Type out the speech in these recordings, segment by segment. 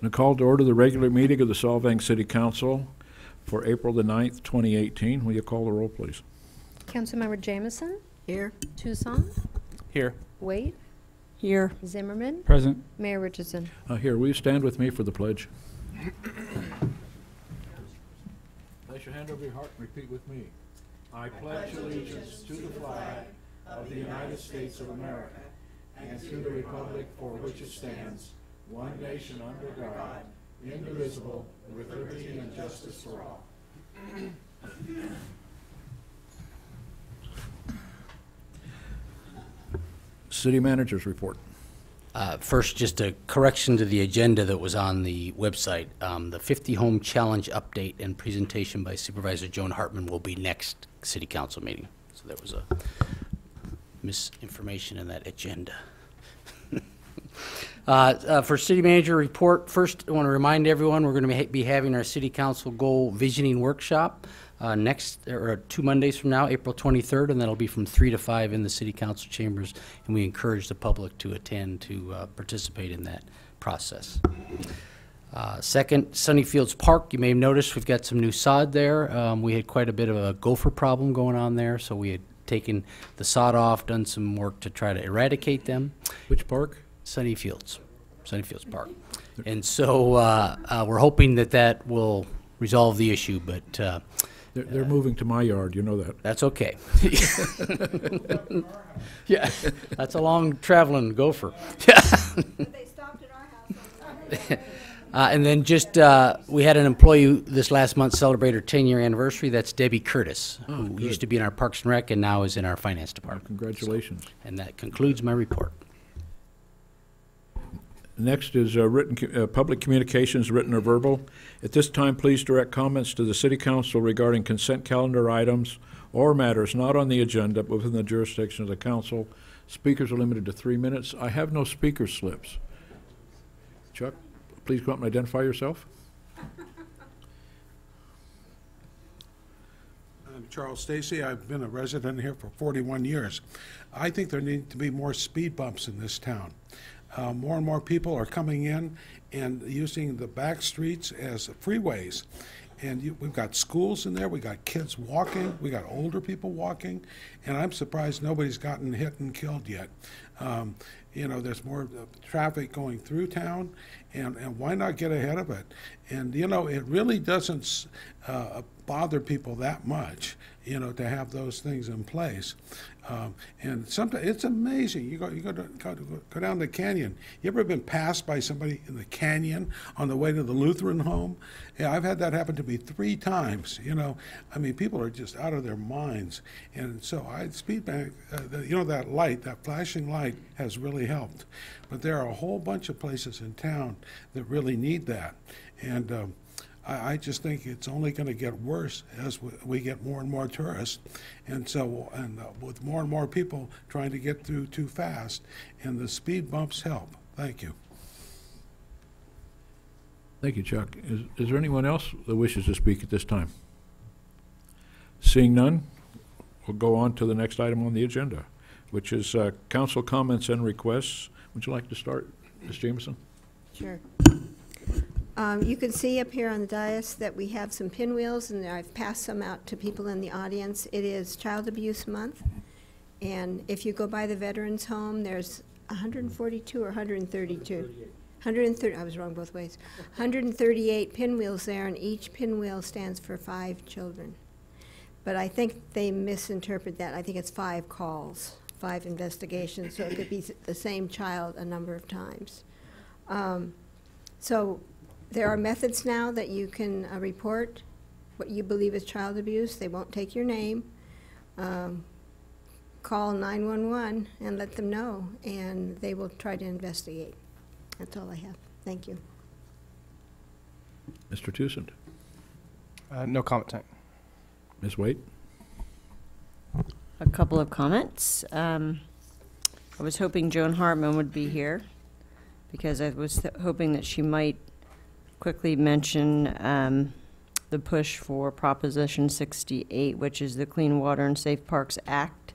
And call to order the regular meeting of the Solvang City Council for April the 9th, 2018. Will you call the roll, please? Councilmember Jamison? Here. Tucson? Here. Waite? Here. Zimmerman? Present. Mayor Richardson? Here, will you stand with me for the pledge? Place your hand over your heart and repeat with me. I pledge allegiance to the flag of the United States of America and to the republic for which it stands, one nation under God, indivisible, with liberty and justice for all. City Manager's report. First, just a correction to the agenda that was on the website. The 50 Home Challenge update and presentation by Supervisor Joan Hartman will be next City Council meeting. So there was a misinformation in that agenda. For City Manager report, first I want to remind everyone we're going to be having our City Council Goal Visioning Workshop next, or 2 Mondays from now, April 23rd, and that'll be from 3 to 5 in the City Council chambers, and we encourage the public to attend to participate in that process. Second, Sunnyfields Park, you may have noticed we've got some new sod there. We had quite a bit of a gopher problem going on there, so we had taken the sod off, done some work to try to eradicate them. Which park? Sunnyfields Park. And so we're hoping that that will resolve the issue, but They're moving to my yard, you know that. that's okay. Yeah, that's a long traveling gopher. They stopped at our house. And then just, we had an employee this last month celebrate her 10-year anniversary. That's Debbie Curtis, who good. used to be in our Parks and Rec and now is in our Finance Department. Congratulations. And that concludes my report. Next is public communications, written or verbal. At this time, please direct comments to the City Council regarding consent calendar items or matters not on the agenda but within the jurisdiction of the Council. Speakers are limited to 3 minutes. I have no speaker slips. Chuck, please come up and identify yourself. I'm Charles Stacy. I've been a resident here for 41 years. I think there need to be more speed bumps in this town. More and more people are coming in and using the back streets as freeways. And we've got schools in there, we got kids walking, we got older people walking, and I'm surprised nobody's gotten hit and killed yet. You know, there's more traffic going through town, and why not get ahead of it? And, you know, it really doesn't bother people that much, you know, to have those things in place. And sometimes it's amazing. You go down the canyon. You ever been passed by somebody in the canyon on the way to the Lutheran home? Yeah, I've had that happen to me 3 times. You know, I mean, people are just out of their minds. And so speed bank, you know, that light, that flashing light has really helped. But there are a whole bunch of places in town that really need that. And I just think it's only going to get worse as we get more and more tourists, and so with more and more people trying to get through too fast, and the speed bumps help. Thank you. Thank you, Chuck. Is there anyone else that wishes to speak at this time? Seeing none, we'll go on to the next item on the agenda, which is council comments and requests. Would you like to start, Ms. Jameson? Sure. You can see up here on the dais that we have some pinwheels, and I've passed some out to people in the audience. It is Child Abuse Month, and if you go by the Veterans Home, there's 142 or 132? 130, I was wrong both ways. 138 pinwheels there, and each pinwheel stands for 5 children. But I think they misinterpret that. I think it's 5 calls, 5 investigations, so it could be the same child a number of times. So there are methods now that you can report what you believe is child abuse. They won't take your name. Call 911 and let them know, and they will try to investigate. That's all I have. Thank you. Mr. Tucson? No comment time. Ms. Waite? A couple of comments. I was hoping Joan Hartman would be here because I was hoping that she might quickly mention the push for Proposition 68, which is the Clean Water and Safe Parks Act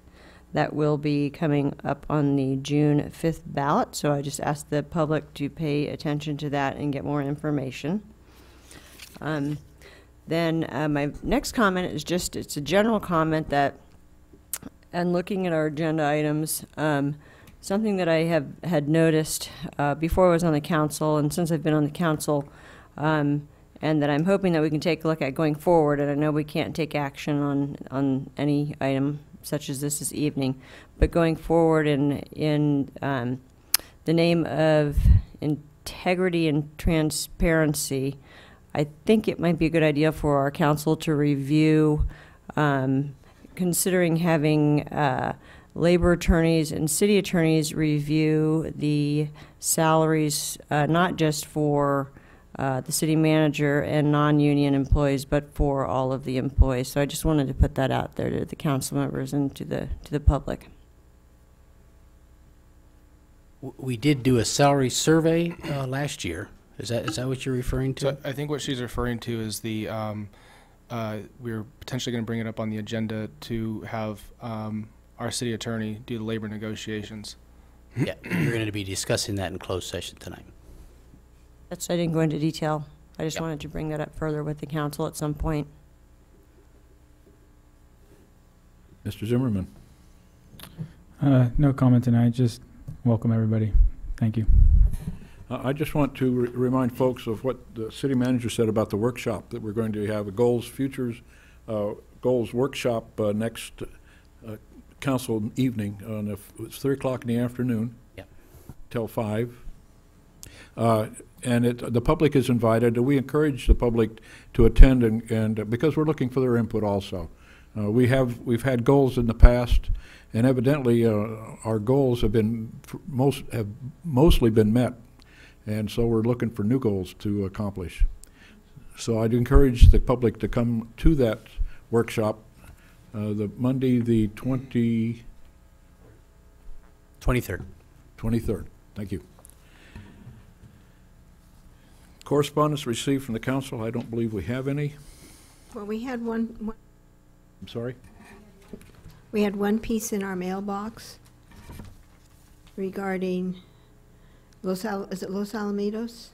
that will be coming up on the June 5th ballot. So I just ask the public to pay attention to that and get more information. Then my next comment is just, it's a general comment that, and looking at our agenda items, something that I had noticed before I was on the council, and since I've been on the council, and that I'm hoping that we can take a look at going forward, and I know we can't take action on any item such as this evening, but going forward in the name of integrity and transparency, I think it might be a good idea for our council to review, considering having labor attorneys and city attorneys review the salaries, not just for the city manager and non-union employees, but for all of the employees. So I just wanted to put that out there to the council members and to the public. We did do a salary survey last year. Is that what you're referring to? So I think what she's referring to is the, we're potentially going to bring it up on the agenda to have our city attorney do the labor negotiations. Yeah, we're going to be discussing that in closed session tonight. I didn't go into detail. I just Yep. wanted to bring that up further with the council at some point. Mr. Zimmerman. No comment tonight, just welcome everybody. Thank you. I just want to remind folks of what the city manager said about the workshop, that we're going to have a goals workshop next council evening on it's 3 o'clock in the afternoon. Yep. Till 5. And the public is invited. We encourage the public to attend, and because we're looking for their input also. We've had goals in the past, and evidently our goals have mostly been met, and so we're looking for new goals to accomplish. So I'd encourage the public to come to that workshop the Monday, the 23rd. 23rd. Thank you. Correspondence received from the council. I don't believe we have any. Well, we had one I'm sorry? we had one piece in our mailbox regarding is it Los Alamitos?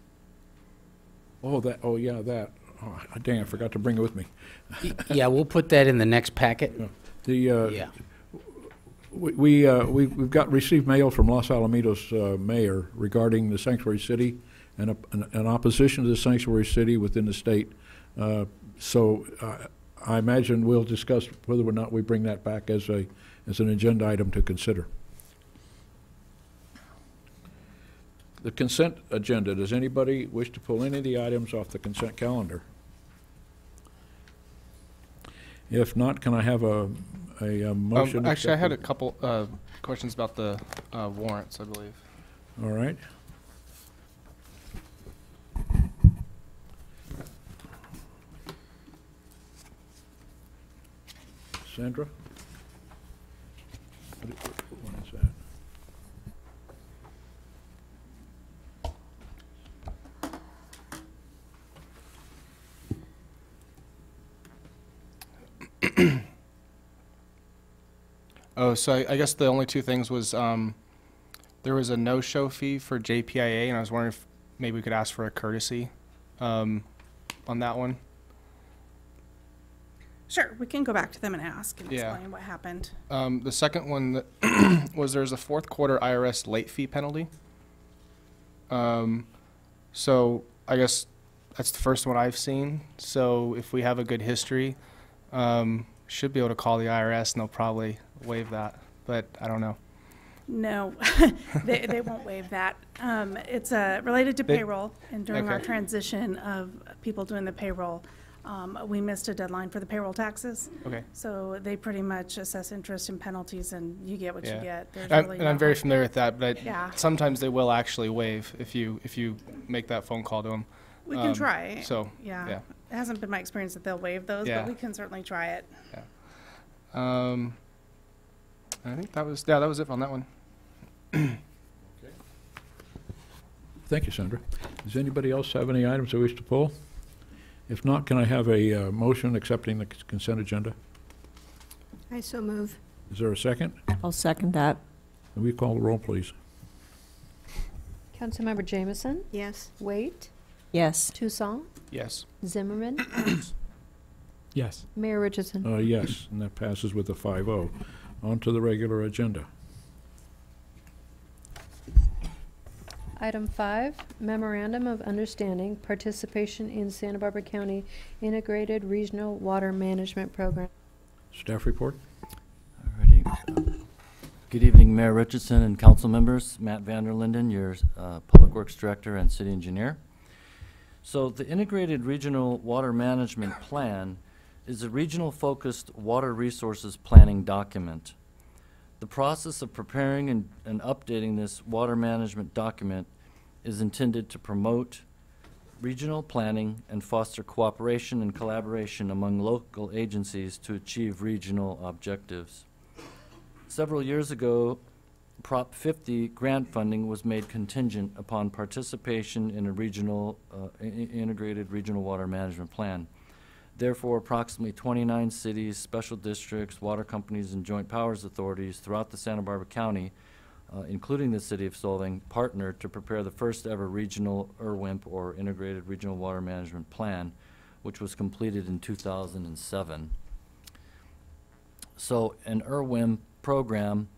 Oh, yeah, that. Oh, dang, I forgot to bring it with me. Yeah, we'll put that in the next packet. Yeah. We've received mail from Los Alamitos mayor regarding the sanctuary city and an opposition to the sanctuary city within the state. So I imagine we'll discuss whether or not we bring that back as an agenda item to consider. The consent agenda. Does anybody wish to pull any of the items off the consent calendar? If not, can I have a motion? Actually, I had a couple questions about the warrants, I believe. All right. Sandra? What is that? Oh, so I guess the only two things was there was a no-show fee for JPIA, and I was wondering if maybe we could ask for a courtesy on that one. Sure, we can go back to them and ask and Yeah. explain what happened. The second one that was there's a fourth quarter IRS late fee penalty. So I guess that's the first one I've seen. So if we have a good history, should be able to call the IRS and they'll probably waive that, but I don't know. No, they won't waive that. It's related to They- payroll, and during our Okay. transition of people doing the payroll, we missed a deadline for the payroll taxes. Okay. So they pretty much assess interest and penalties, and you get what you Yeah. get. There's I'm, really and I'm no- very familiar with that, but Yeah. sometimes they will actually waive if you make that phone call to them. We can try. So Yeah. yeah. It hasn't been my experience that they'll waive those, Yeah. but we can certainly try it. I think that was it on that one. Thank you, Sandra. Does anybody else have any items they wish to pull? If not, can I have a motion accepting the consent agenda? I so move. Is there a second? I'll second that. Will you call the roll, please? Councilmember Jameson, Yes. Waite, Yes. Toussaint, Yes. Zimmerman, Yes. Mayor Richardson. Yes, and that passes with a 5-0. On to the regular agenda. Item 5, Memorandum of Understanding, Participation in Santa Barbara County Integrated Regional Water Management Program. Staff report? Alrighty. Good evening, Mayor Richardson and council members. Matt Vanderlinden, your Public Works Director and City Engineer. So the Integrated Regional Water Management Plan is a regional-focused water resources planning document. The process of preparing and updating this water management document is intended to promote regional planning and foster cooperation and collaboration among local agencies to achieve regional objectives. Several years ago, Prop 50 grant funding was made contingent upon participation in a regional, integrated regional water management plan. Therefore, approximately 29 cities, special districts, water companies, and joint powers authorities throughout the Santa Barbara County, including the city of Solvang, partnered to prepare the first ever regional IRWIMP, or Integrated Regional Water Management Plan, which was completed in 2007. So an IRWIMP program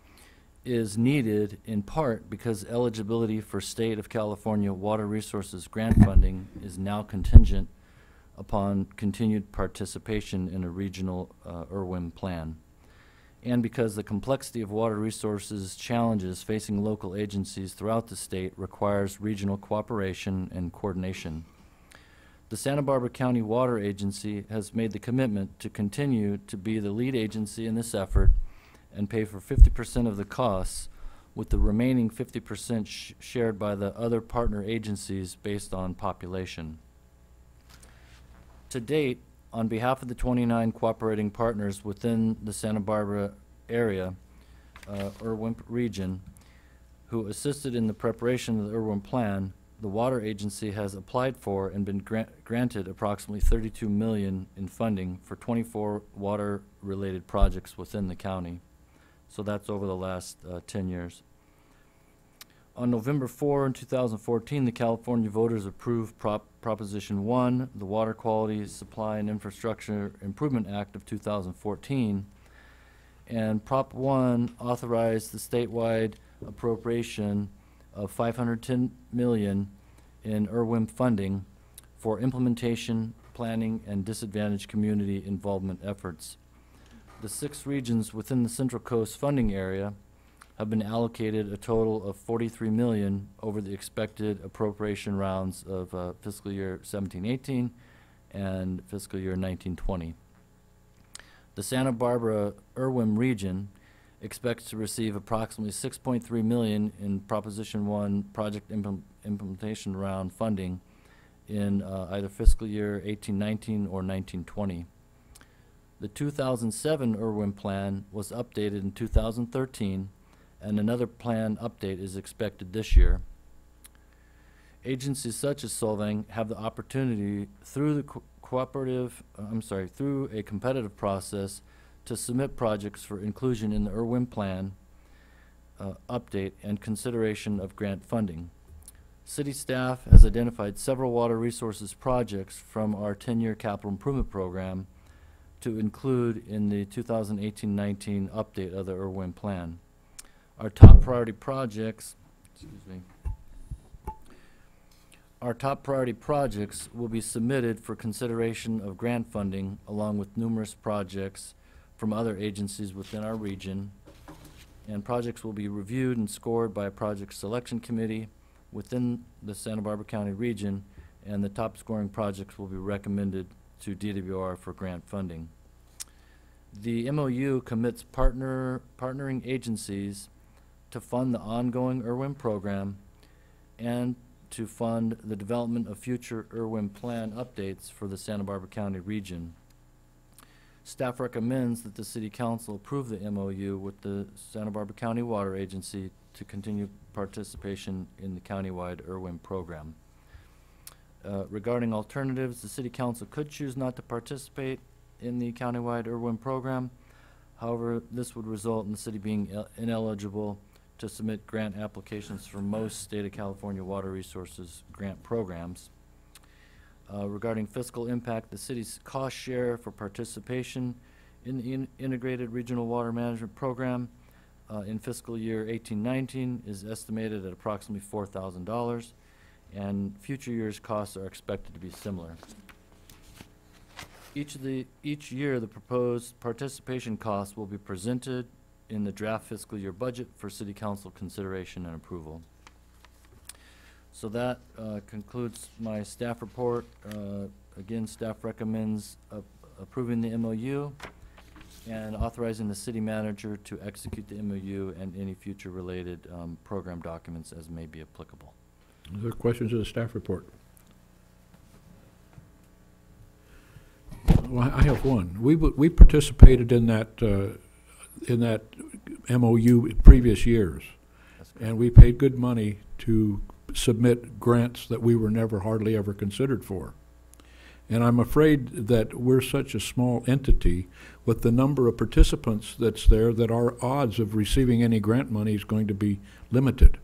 is needed in part because eligibility for State of California Water Resources grant funding is now contingent upon continued participation in a regional IRWIM plan, and because the complexity of water resources challenges facing local agencies throughout the state requires regional cooperation and coordination. The Santa Barbara County Water Agency has made the commitment to continue to be the lead agency in this effort and pay for 50% of the costs, with the remaining 50% shared by the other partner agencies based on population. To date, on behalf of the 29 cooperating partners within the Santa Barbara area, IRWIMP region, who assisted in the preparation of the IRWIMP plan, the Water Agency has applied for and been granted approximately $32 million in funding for 24 water-related projects within the county. So that's over the last 10 years. On November 4, 2014, the California voters approved Proposition 1, the Water Quality, Supply, and Infrastructure Improvement Act of 2014, and Prop 1 authorized the statewide appropriation of $510 million in IRWIMP funding for implementation, planning, and disadvantaged community involvement efforts. The 6 regions within the Central Coast funding area have been allocated a total of $43 million over the expected appropriation rounds of fiscal year 17-18 and fiscal year 19-20. The Santa Barbara IRWIM region expects to receive approximately $6.3 million in Proposition 1 project implementation round funding in either fiscal year 18-19 or 19-20. The 2007 IRWIM plan was updated in 2013, and another plan update is expected this year. Agencies such as Solvang have the opportunity through the through a competitive process to submit projects for inclusion in the IRWIM plan update and consideration of grant funding. City staff has identified several water resources projects from our 10-year capital improvement program to include in the 2018-19 update of the IRWIM plan. Our top priority projects, our top priority projects will be submitted for consideration of grant funding along with numerous projects from other agencies within our region, and projects will be reviewed and scored by a project selection committee within the Santa Barbara County region, and the top scoring projects will be recommended to DWR for grant funding. The MOU commits partnering agencies to fund the ongoing IRWIM program and to fund the development of future IRWIM plan updates for the Santa Barbara County region. Staff recommends that the City Council approve the MOU with the Santa Barbara County Water Agency to continue participation in the countywide IRWIM program. Regarding alternatives, the City Council could choose not to participate in the countywide IRWIM program. However, this would result in the city being ineligible to submit grant applications for most state of California water resources grant programs. Regarding fiscal impact, the city's cost share for participation in the Integrated Regional Water Management Program in fiscal year 18-19 is estimated at approximately $4,000, and future years' costs are expected to be similar. Each year, the proposed participation costs will be presented in the draft fiscal year budget for City Council consideration and approval. So that concludes my staff report. Again, staff recommends approving the MOU and authorizing the city manager to execute the MOU and any future related program documents as may be applicable. Are there questions of the staff report? Well, I have one. We participated in that MOU in previous years, and we paid good money to submit grants that we were never hardly ever considered for. And I'm afraid that we're such a small entity with the number of participants that's there that our odds of receiving any grant money is going to be limited.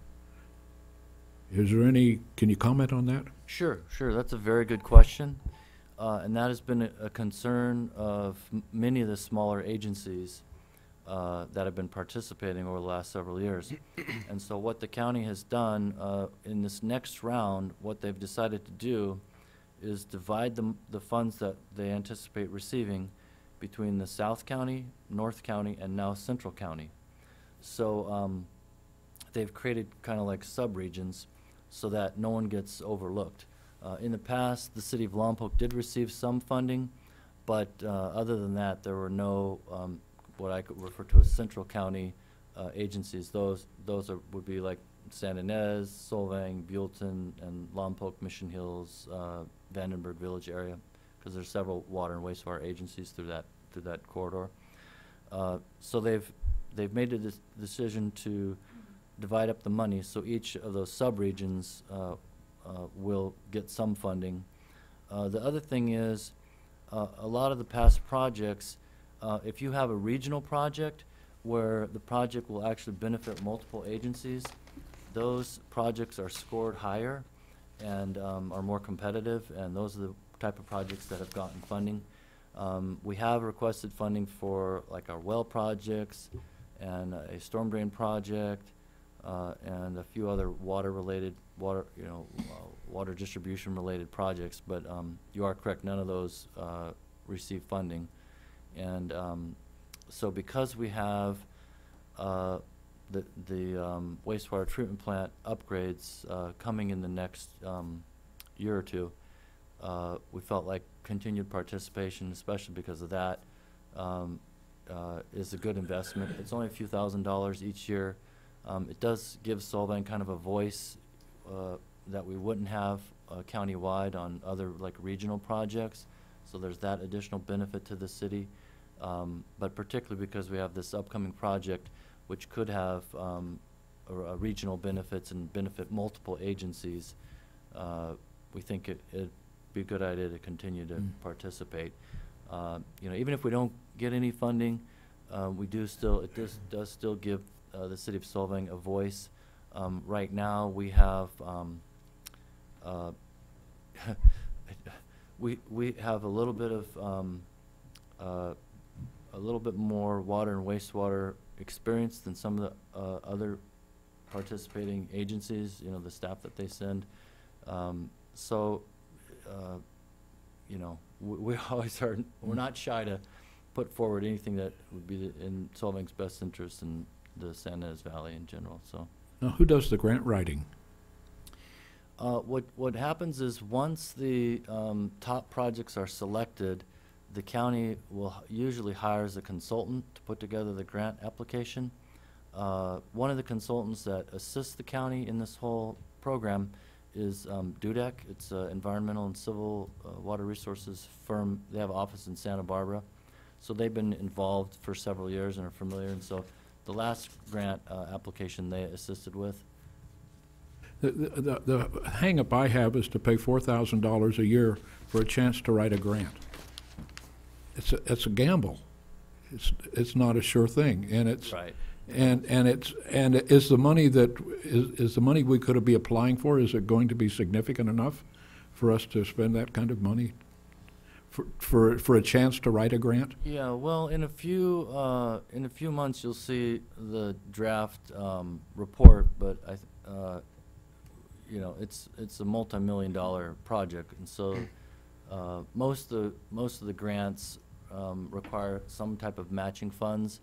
Is there any, can you comment on that? Sure. That's a very good question. And that has been a concern of many of the smaller agencies that have been participating over the last several years. And so what the county has done in this next round, what they've decided to do is divide the funds that they anticipate receiving between the South County, North County, and now Central County. So they've created kind of like sub-regions so that no one gets overlooked. In the past, the city of Lompoc did receive some funding, but other than that, there were no what I could refer to as Central County agencies. Those would be like San Ynez, Solvang, Buellton, and Lompoc, Mission Hills, Vandenberg Village area, because there's several water and wastewater agencies through that corridor. So they've made a decision to divide up the money, so each of those sub-regions will get some funding. The other thing is, a lot of the past projects, if you have a regional project where the project will actually benefit multiple agencies, those projects are scored higher and are more competitive, and those are the type of projects that have gotten funding. We have requested funding for like our well projects and a storm drain project and a few other water distribution related projects, but you are correct, none of those receive funding. And so because we have the wastewater treatment plant upgrades coming in the next year or two, we felt like continued participation, especially because of that, is a good investment. It's only a few $1,000s each year. It does give Solvang kind of a voice that we wouldn't have county-wide on other like regional projects. So there's that additional benefit to the city. But particularly because we have this upcoming project which could have regional benefits and benefit multiple agencies, we think it'd be a good idea to continue to participate. Even if we don't get any funding, it does still give the city of Solvang a voice. Right now we have we have a little bit of a little bit more water and wastewater experience than some of the other participating agencies, the staff that they send. We always are, we're not shy to put forward anything that would be in Solvang's best interest in the San Ynez Valley in general. So, now, who does the grant writing? What happens is once the top projects are selected, the county will usually hires a consultant to put together the grant application. One of the consultants that assists the county in this whole program is DUDEC. It's an environmental and civil water resources firm. They have an office in Santa Barbara. So they've been involved for several years and are familiar. And so the last grant application they assisted with. The hang-up I have is to pay $4,000 a year for a chance to write a grant. It's a gamble. it's not a sure thing, and it's Right. and is the money that is the money we could be applying for, is it going to be significant enough for us to spend that kind of money for a chance to write a grant? Yeah, well, in a few months, you'll see the draft report, but you know, it's a multi-million-dollar project, and so most of the grants require some type of matching funds.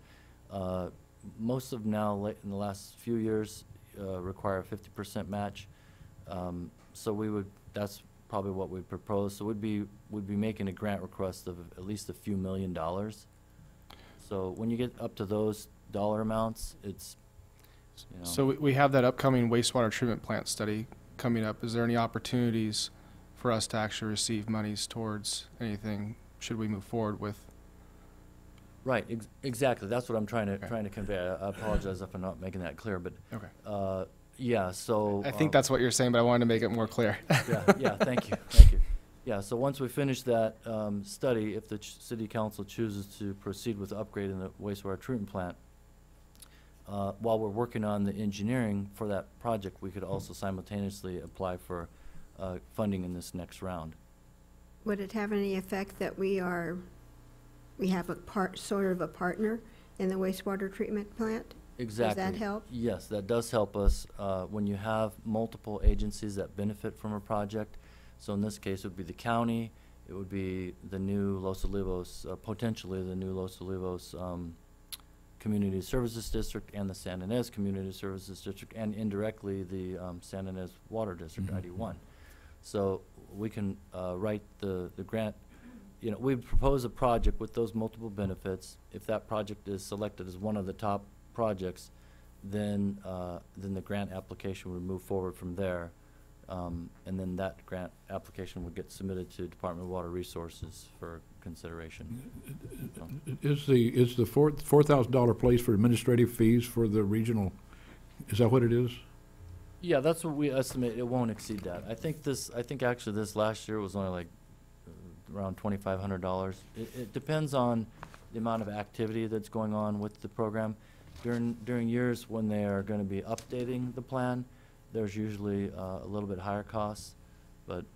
Most of now, in the last few years, require a 50% match. So that's probably what we propose. So we'd be making a grant request of at least a few $1 million. So when you get up to those dollar amounts, it's, you know. So we have that upcoming wastewater treatment plant study coming up. Is there any opportunities for us to actually receive monies towards anything, should we move forward with? Right, exactly. That's what I'm trying to convey. I apologize if I'm not making that clear, but Okay. yeah. So I think that's what you're saying, but I wanted to make it more clear. yeah. Thank you. Yeah. So once we finish that study, if the city council chooses to proceed with upgrading the wastewater treatment plant, while we're working on the engineering for that project, we could also simultaneously apply for funding in this next round. Would it have any effect that we have sort of a partner in the wastewater treatment plant? Exactly. Does that help? Yes, that does help us when you have multiple agencies that benefit from a project. So in this case, it would be the county, it would be the new Los Olivos, potentially the new Los Olivos Community Services District and the San Ynez Community Services District, and indirectly the San Ynez Water District, ID1. So we can write the grant. You know, we propose a project with those multiple benefits. If that project is selected as one of the top projects, then the grant application would move forward from there, and then that grant application would get submitted to Department of Water Resources for consideration. Is the $4,000 place for administrative fees for the regional? Is that what it is? Yeah, that's what we estimate. It won't exceed that. I think actually this last year was only like around $2,500. It depends on the amount of activity that's going on with the program. During years when they are going to be updating the plan, there's usually a little bit higher costs, but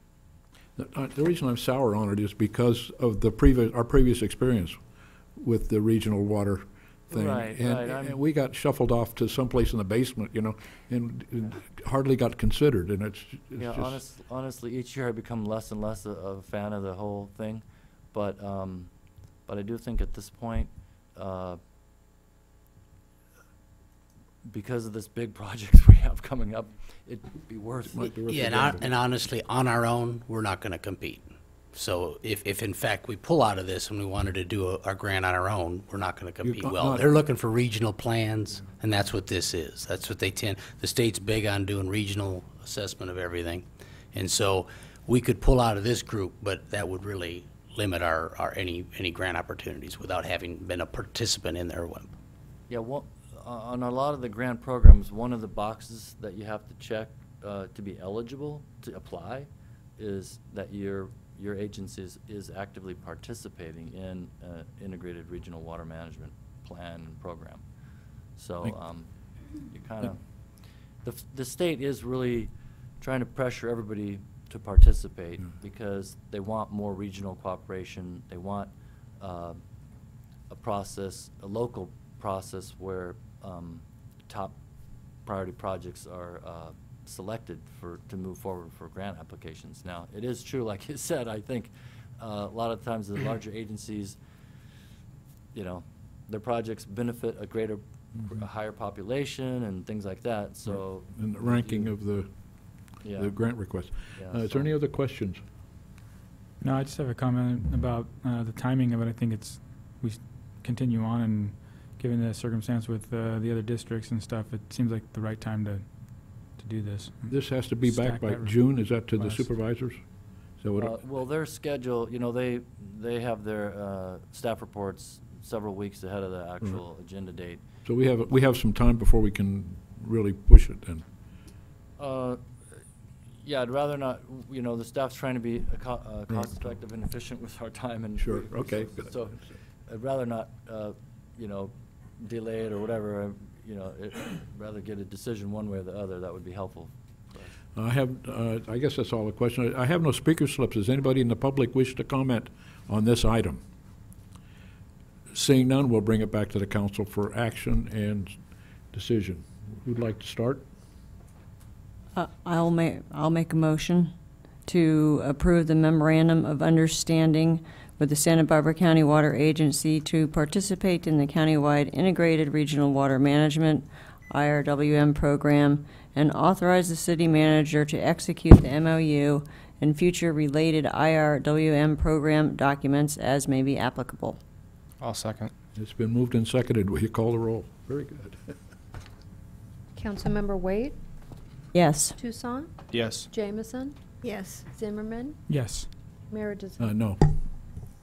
The reason I'm sour on it is because of our previous experience with the regional water thing. Right, and we got shuffled off to someplace in the basement, you know, and hardly got considered, and it's yeah, just honestly, each year I become less and less of a fan of the whole thing, but I do think at this point, because of this big project we have coming up, it'd be worth it. Yeah, and honestly, on our own, we're not going to compete. So if in fact we pull out of this and we wanted to do our grant on our own, we're not going to compete well. They're looking for regional plans, and that's what this is. That's what they tend. The state's big on doing regional assessment of everything, and so we could pull out of this group, but that would really limit our any grant opportunities without having been a participant in their one. Yeah, well, on a lot of the grant programs, one of the boxes that you have to check to be eligible to apply is that your agency is actively participating in integrated regional water management plan and program. So you kind of, the state is really trying to pressure everybody to participate because they want more regional cooperation. They want a local process where top priority projects are selected to move forward for grant applications. Now, it is true, like you said, I think a lot of times the larger agencies, you know, their projects benefit a higher population and things like that, so. And the ranking of the grant request. Yeah, is there any other questions? No, I just have a comment about the timing of it. I think we continue on, and given the circumstance with the other districts and stuff, it seems like the right time to do this. This has to be back Stack by that June, is that to the request. supervisors? So well, their schedule, you know, they have their staff reports several weeks ahead of the actual agenda date. So we have some time before we can really push it then. Yeah, I'd rather not, you know, the staff's trying to be cost-effective and efficient with our time. And Sure, okay. So I'd rather not, you know, delay it or whatever, you know, rather get a decision one way or the other. That would be helpful. I have, I guess that's all the question. I have no speaker slips. Does anybody in the public wish to comment on this item? Seeing none, we'll bring it back to the council for action and decision. Who'd like to start? I'll make a motion to approve the memorandum of understanding with the Santa Barbara County Water Agency to participate in the countywide Integrated Regional Water Management IRWM program and authorize the city manager to execute the MOU and future related IRWM program documents as may be applicable. I'll second. It's been moved and seconded. Will you call the roll? Very good. Councilmember Waite, Yes. Toussaint, Yes. Jameson, Yes. Zimmerman, Yes. Mayor Deshane. No.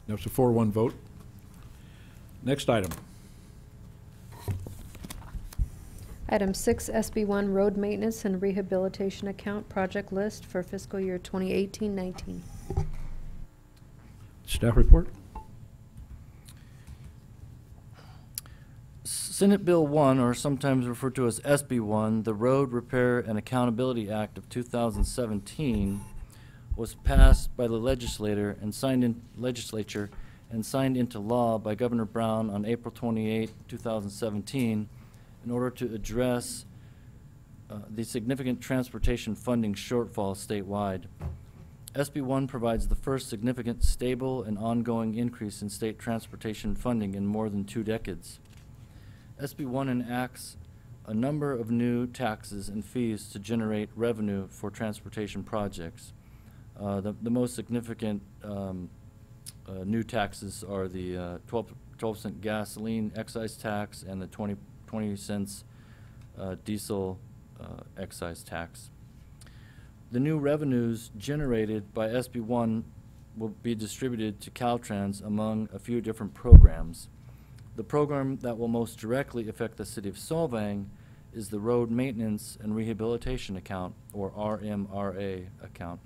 That's a 4-1 vote. Next item. Item 6, SB1 Road Maintenance and Rehabilitation Account Project List for fiscal year 2018-19. Staff report? Senate Bill 1, or sometimes referred to as SB 1, the Road Repair and Accountability Act of 2017, was passed by the legislature and signed into law by Governor Brown on April 28, 2017, in order to address the significant transportation funding shortfall statewide. SB 1 provides the first significant, stable, and ongoing increase in state transportation funding in more than 2 decades. SB 1 enacts a number of new taxes and fees to generate revenue for transportation projects. The most significant new taxes are the 12% gasoline excise tax and the 20 cents diesel excise tax. The new revenues generated by SB 1 will be distributed to Caltrans among a few different programs. The program that will most directly affect the city of Solvang is the Road Maintenance and Rehabilitation Account, or RMRA account,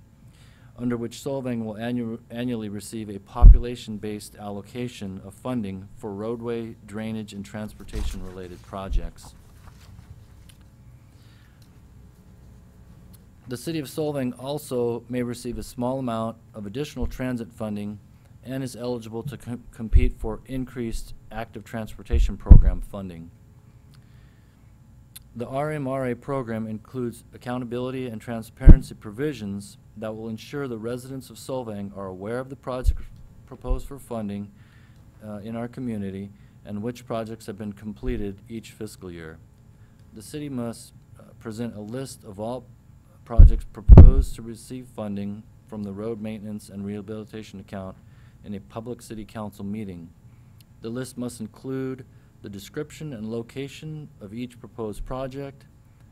under which Solvang will annually receive a population-based allocation of funding for roadway, drainage, and transportation-related projects. The city of Solvang also may receive a small amount of additional transit funding and is eligible to compete for increased active transportation program funding. The RMRA program includes accountability and transparency provisions that will ensure the residents of Solvang are aware of the projects proposed for funding in our community and which projects have been completed each fiscal year. The city must present a list of all projects proposed to receive funding from the Road Maintenance and Rehabilitation Account in a public city council meeting. The list must include the description and location of each proposed project,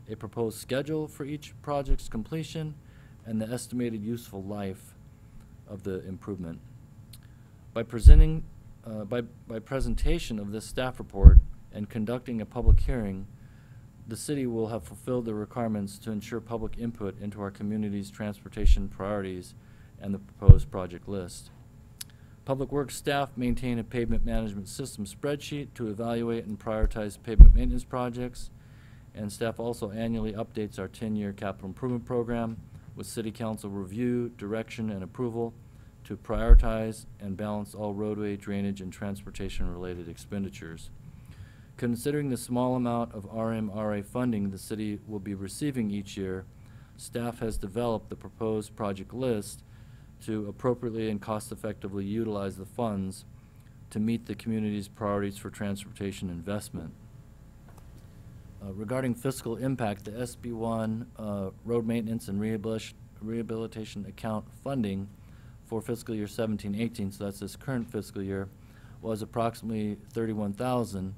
a proposed schedule for each project's completion, and the estimated useful life of the improvement. By presentation of this staff report and conducting a public hearing, the city will have fulfilled the requirements to ensure public input into our community's transportation priorities and the proposed project list. Public Works staff maintain a pavement management system spreadsheet to evaluate and prioritize pavement maintenance projects, and staff also annually updates our 10-year capital improvement program with City Council review, direction, and approval to prioritize and balance all roadway, drainage, and transportation-related expenditures. Considering the small amount of RMRA funding the city will be receiving each year, staff has developed the proposed project list to appropriately and cost-effectively utilize the funds to meet the community's priorities for transportation investment. Regarding fiscal impact, the SB 1 Road Maintenance and Rehabilitation Account funding for fiscal year 17-18, so that's this current fiscal year, was approximately $31,000.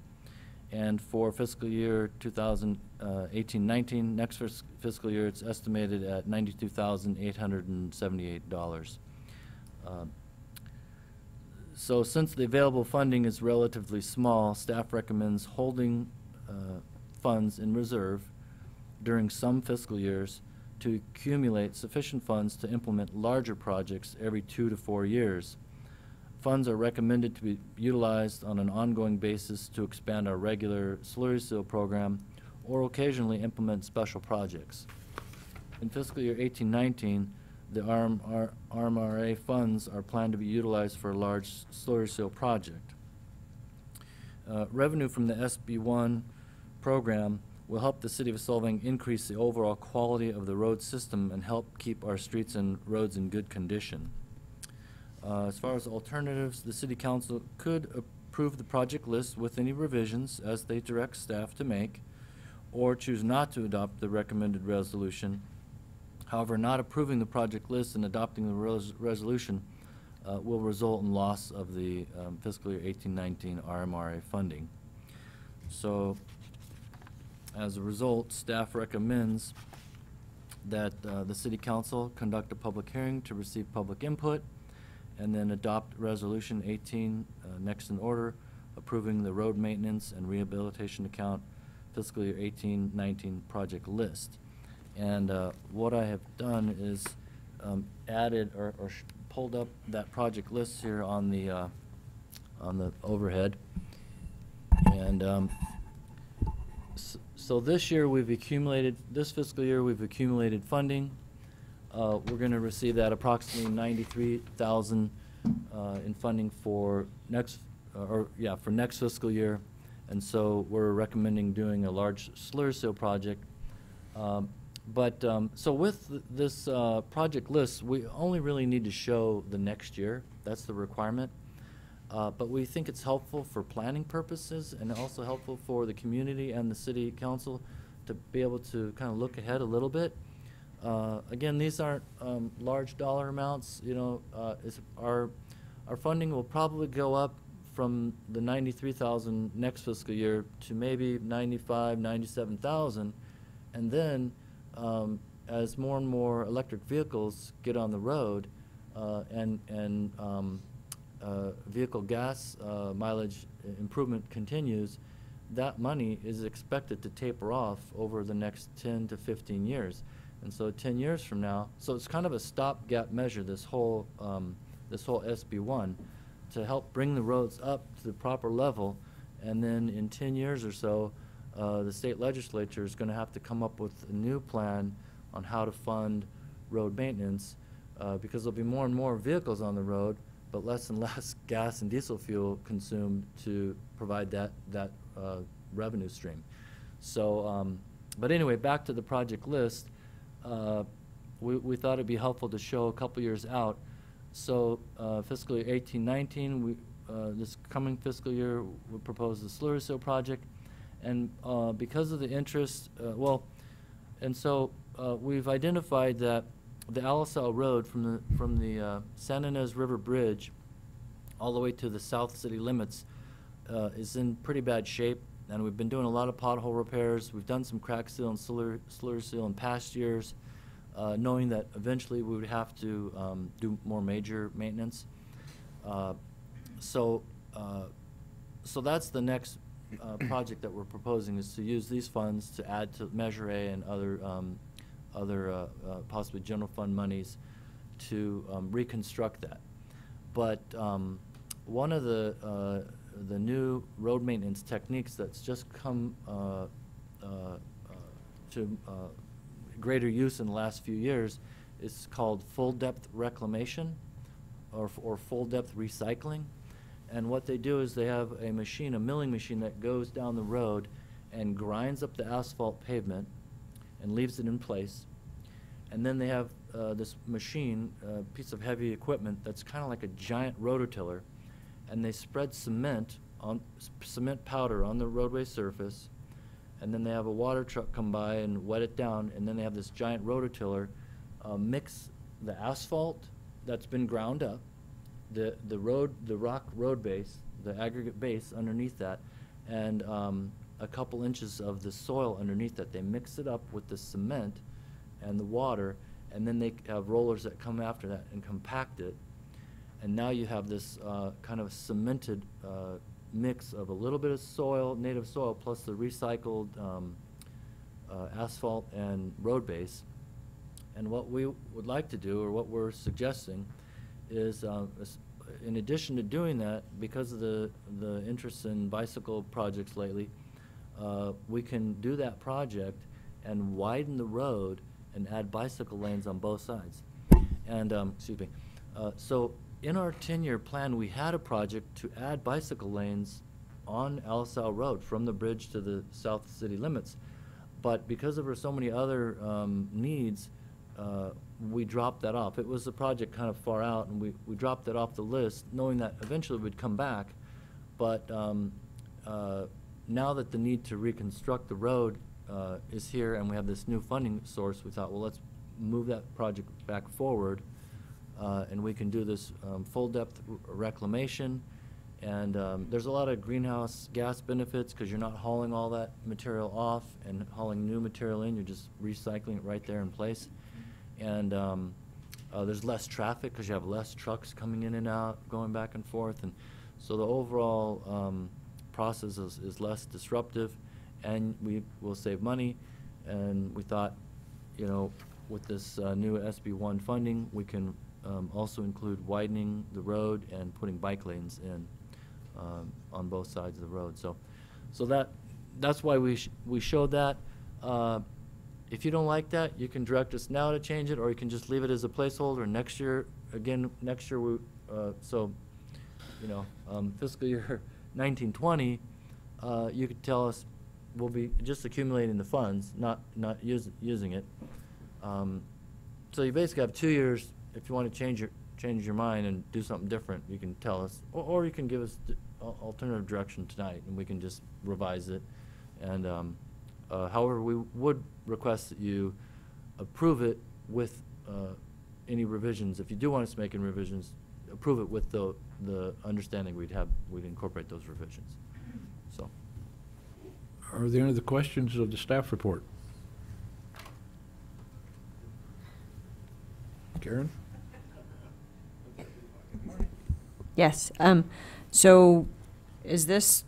And for fiscal year 2018-19, next fiscal year, it's estimated at $92,878. So since the available funding is relatively small, staff recommends holding funds in reserve during some fiscal years to accumulate sufficient funds to implement larger projects every 2 to 4 years. funds are recommended to be utilized on an ongoing basis to expand our regular slurry seal program or occasionally implement special projects. In fiscal year 18-19, the RMRA funds are planned to be utilized for a large slurry seal project. Revenue from the SB1 program will help the City of Solvang increase the overall quality of the road system and help keep our streets and roads in good condition. As far as alternatives, the City Council could approve the project list with any revisions as they direct staff to make, or choose not to adopt the recommended resolution. However, not approving the project list and adopting the resolution will result in loss of the fiscal year 18-19 RMRA funding. So, as a result, staff recommends that the City Council conduct a public hearing to receive public input and then adopt Resolution 18 next in order, approving the road maintenance and rehabilitation account fiscal year 18-19 project list. And what I have done is added or pulled up that project list here on the overhead. And so this year we've accumulated, this fiscal year we've accumulated funding. We're going to receive that approximately $93,000 in funding for next, for next fiscal year, and so we're recommending doing a large slurry seal project. So with this project list, we only really need to show the next year. That's the requirement. But we think it's helpful for planning purposes and also helpful for the community and the City Council to be able to kind of look ahead a little bit. Again, these aren't large dollar amounts. You know, our funding will probably go up from the $93,000 next fiscal year to maybe $95,000, $97,000, and then as more and more electric vehicles get on the road and vehicle gas mileage improvement continues, that money is expected to taper off over the next 10 to 15 years. And so 10 years from now, so it's kind of a stopgap measure, this whole SB1, to help bring the roads up to the proper level. And then in 10 years or so, the state legislature is going to have to come up with a new plan on how to fund road maintenance because there'll be more and more vehicles on the road, but less and less gas and diesel fuel consumed to provide that revenue stream. So, but anyway, back to the project list. We thought it'd be helpful to show a couple years out. So fiscal year 18-19, this coming fiscal year, we propose the slurry seal project, and because of the interest, we've identified that the Alisal Road from the San Ynez River Bridge all the way to the south city limits is in pretty bad shape, and we've been doing a lot of pothole repairs. We've done some crack seal and slurry seal in past years, knowing that eventually we would have to do more major maintenance. So that's the next project that we're proposing, is to use these funds to add to Measure A and other possibly general fund monies to reconstruct that. But one of the new road maintenance techniques that's just come to greater use in the last few years is called full depth reclamation or full depth recycling. And what they do is they have a machine, a milling machine, that goes down the road and grinds up the asphalt pavement and leaves it in place. And then they have this machine, a piece of heavy equipment that's kind of like a giant rototiller, and they spread cement powder on the roadway surface, and then they have a water truck come by and wet it down, and then they have this giant rototiller mix the asphalt that's been ground up, the rock road base, the aggregate base underneath that, and a couple inches of the soil underneath that. They mix it up with the cement and the water, and then they have rollers that come after that and compact it. And now you have this kind of cemented mix of a little bit of soil, native soil, plus the recycled asphalt and road base. And what we would like to do, or what we're suggesting, is in addition to doing that, because of the interest in bicycle projects lately, we can do that project and widen the road and add bicycle lanes on both sides. And, excuse me. So in our 10-year plan, we had a project to add bicycle lanes on LaSalle Road from the bridge to the south city limits. But because there were so many other needs, we dropped that off. It was a project kind of far out, and we dropped that off the list, knowing that eventually we'd come back. But now that the need to reconstruct the road is here and we have this new funding source, we thought, well, let's move that project back forward, and we can do this full depth reclamation. And there's a lot of greenhouse gas benefits because you're not hauling all that material off and hauling new material in. You're just recycling it right there in place. And there's less traffic because you have less trucks coming in and out, going back and forth. And so the overall process is less disruptive, and we will save money. And we thought, you know, with this new SB1 funding, we can also include widening the road and putting bike lanes in on both sides of the road. So that's why we showed that. If you don't like that, you can direct us now to change it, or you can just leave it as a placeholder. Next year, again, next year we so, you know, fiscal year 1920, you could tell us we'll be just accumulating the funds, not using it. So you basically have 2 years. If you want to change your mind and do something different, you can tell us, or you can give us alternative direction tonight, and we can just revise it. And however, we would request that you approve it with any revisions. If you do want us to make any revisions, approve it with the understanding we'd incorporate those revisions. So. Are there any other questions of the staff report? Karen? Yes. So is this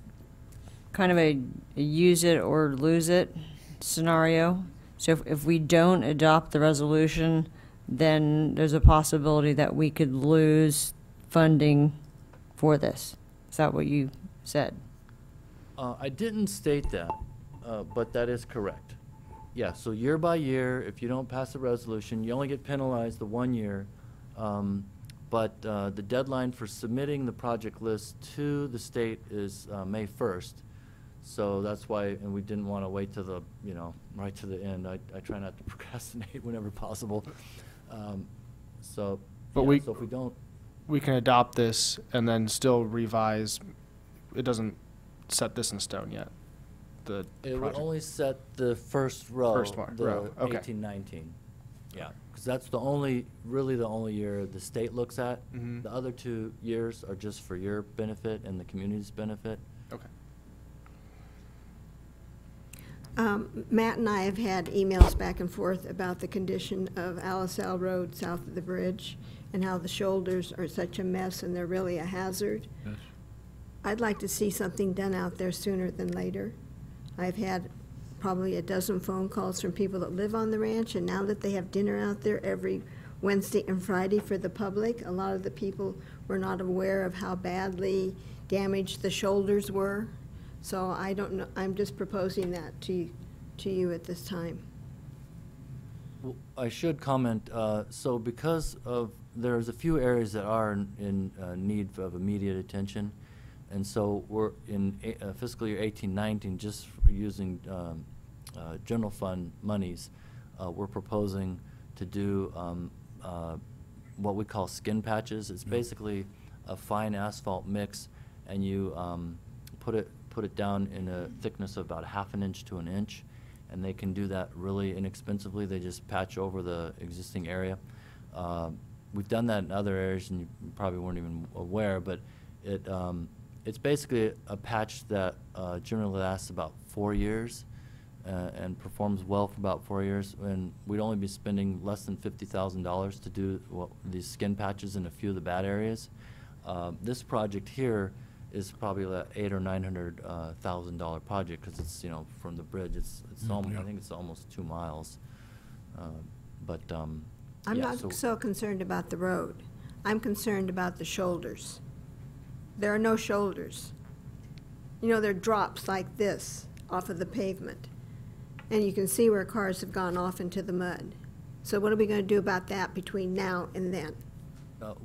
kind of a use it or lose it scenario? So if we don't adopt the resolution, then there's a possibility that we could lose funding for this. Is that what you said? I didn't state that, but that is correct. Yeah, so year by year, if you don't pass a resolution, you only get penalized the 1 year. But the deadline for submitting the project list to the state is May 1st. So that's why, and we didn't want to wait to the, you know, right to the end. I try not to procrastinate whenever possible. So, But yeah, we- so if we don't, We can adopt this and then still revise. It doesn't set this in stone yet. The it would project. only set the first row, First one, the row, okay. 18-19. Yeah, because that's the only, really the only year the state looks at. Mhm. The other 2 years are just for your benefit and the community's benefit. Okay. Matt and I have had emails back and forth about the condition of LaSalle Road south of the bridge and how the shoulders are such a mess and they're really a hazard. Yes. I'd like to see something done out there sooner than later. I've had probably a dozen phone calls from people that live on the ranch, and now that they have dinner out there every Wednesday and Friday for the public, a lot of the people were not aware of how badly damaged the shoulders were. So I don't know, I'm just proposing that to you at this time. Well, I should comment, so because of, there's a few areas that are in need of immediate attention, and so we're in fiscal year 18-19, just using general fund monies, we're proposing to do what we call skin patches. It's basically a fine asphalt mix, and you put it down in a thickness of about 1/2 inch to 1 inch, and they can do that really inexpensively. They just patch over the existing area. We've done that in other areas, and you probably weren't even aware, but it's basically a patch that generally lasts about 4 years and performs well for about 4 years, and we'd only be spending less than $50,000 to do these skin patches in a few of the bad areas. This project here is probably like $800,000 or $900,000 project, because it's, you know, from the bridge, it's almost, yeah. I think it's almost 2 miles. I'm yeah, not so concerned about the road. I'm concerned about the shoulders. There are no shoulders. You know, they're drops like this off of the pavement. And you can see where cars have gone off into the mud. So what are we going to do about that between now and then?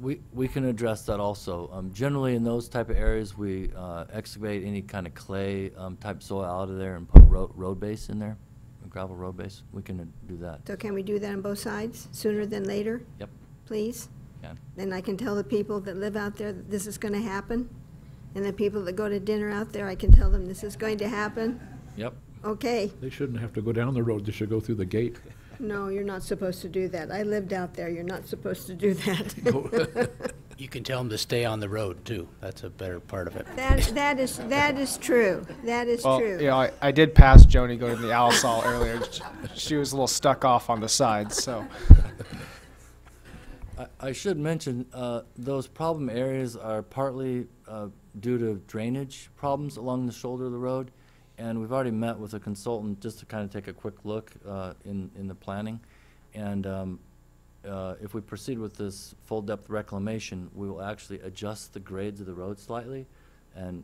We can address that also. Generally, in those type of areas, we excavate any kind of clay type soil out of there and put road base in there, a gravel road base. We can do that. So can we do that on both sides, sooner than later? Yep. Please? Can. Then I can tell the people that live out there that this is going to happen. And the people that go to dinner out there, I can tell them this is going to happen. Yep. Okay. They shouldn't have to go down the road, they should go through the gate. No, you're not supposed to do that. I lived out there. You're not supposed to do that. You can tell them to stay on the road, too. That's a better part of it. That is true. That is Well, true. you know, I did pass Joni going to the Alisal earlier. She was a little stuck off on the sides, so. I should mention, those problem areas are partly due to drainage problems along the shoulder of the road. And we've already met with a consultant just to kind of take a quick look in the planning. And if we proceed with this full depth reclamation, we will actually adjust the grades of the road slightly and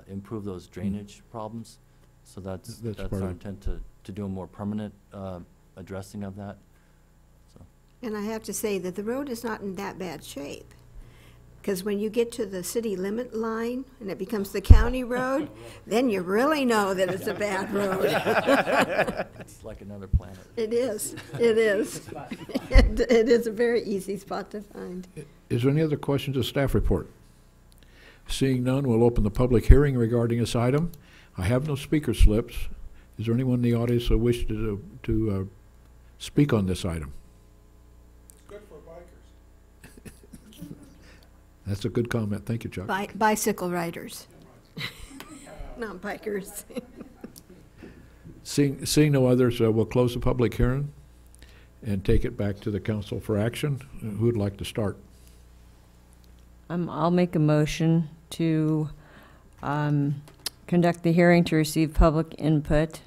improve those drainage problems. So that's our intent to do a more permanent addressing of that. So. And I have to say that the road is not in that bad shape. Because when you get to the city limit line and it becomes the county road, then you really know that it's a bad road. It's like another planet. It is. It is. It is a very easy spot to find. Is there any other questions of staff report? Seeing none, we'll open the public hearing regarding this item. I have no speaker slips. Is there anyone in the audience who wishes to speak on this item? That's a good comment. Thank you, Chuck. Bicycle riders, not bikers. Seeing no others, we'll close the public hearing and take it back to the council for action. Who would like to start? I'll make a motion to conduct the hearing to receive public input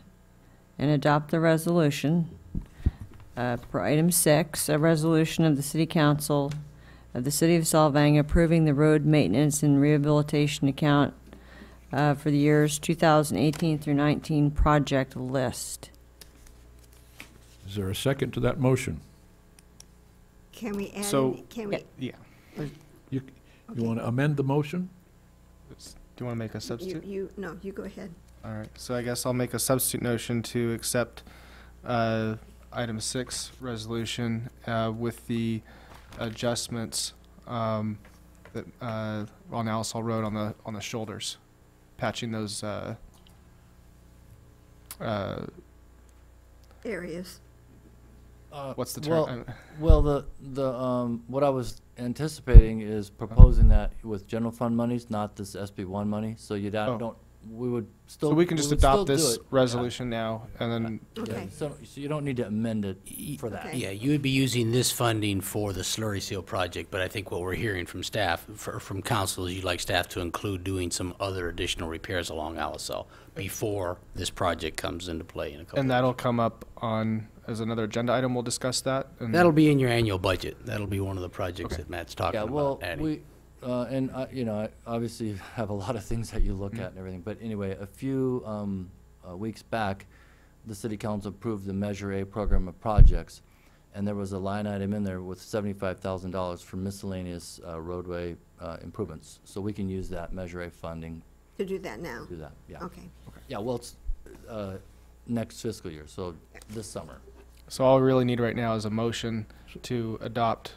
and adopt the resolution. For item 6, a resolution of the City Council of the City of Solvang approving the road maintenance and rehabilitation account for the years 2018 through 19 project list. Is there a second to that motion? Can we add? So- Can we? Yeah. You want to amend the motion? Do you want to make a substitute? No, you go ahead. All right, so I guess I'll make a substitute motion to accept item 6 resolution with the adjustments that on Alisal Road on the shoulders, patching those Areas. what's the term? Well, what I was anticipating is proposing that with general fund monies, not this SB1 money. So you don't. We would still. So we can just would still adopt do this it. resolution now, and then Okay. So you don't need to amend it for that. Okay. Yeah, you would be using this funding for the slurry seal project, but I think what we're hearing from staff, from council, is you'd like staff to include doing some other additional repairs along Alisal before this project comes into play in a couple and of that'll come up on as another agenda item. We'll discuss that. And That'll be in your annual budget. That'll be one of the projects Okay. that Matt's talking Yeah, about well, adding. I obviously have a lot of things that you look Mm-hmm. at and everything, but anyway, a few weeks back, the city council approved the Measure A program of projects, and there was a line item in there with $75,000 for miscellaneous roadway improvements. So we can use that Measure A funding To do that now. to do that, yeah. Okay. Yeah, well, it's next fiscal year, so this summer. So all we really need right now is a motion to adopt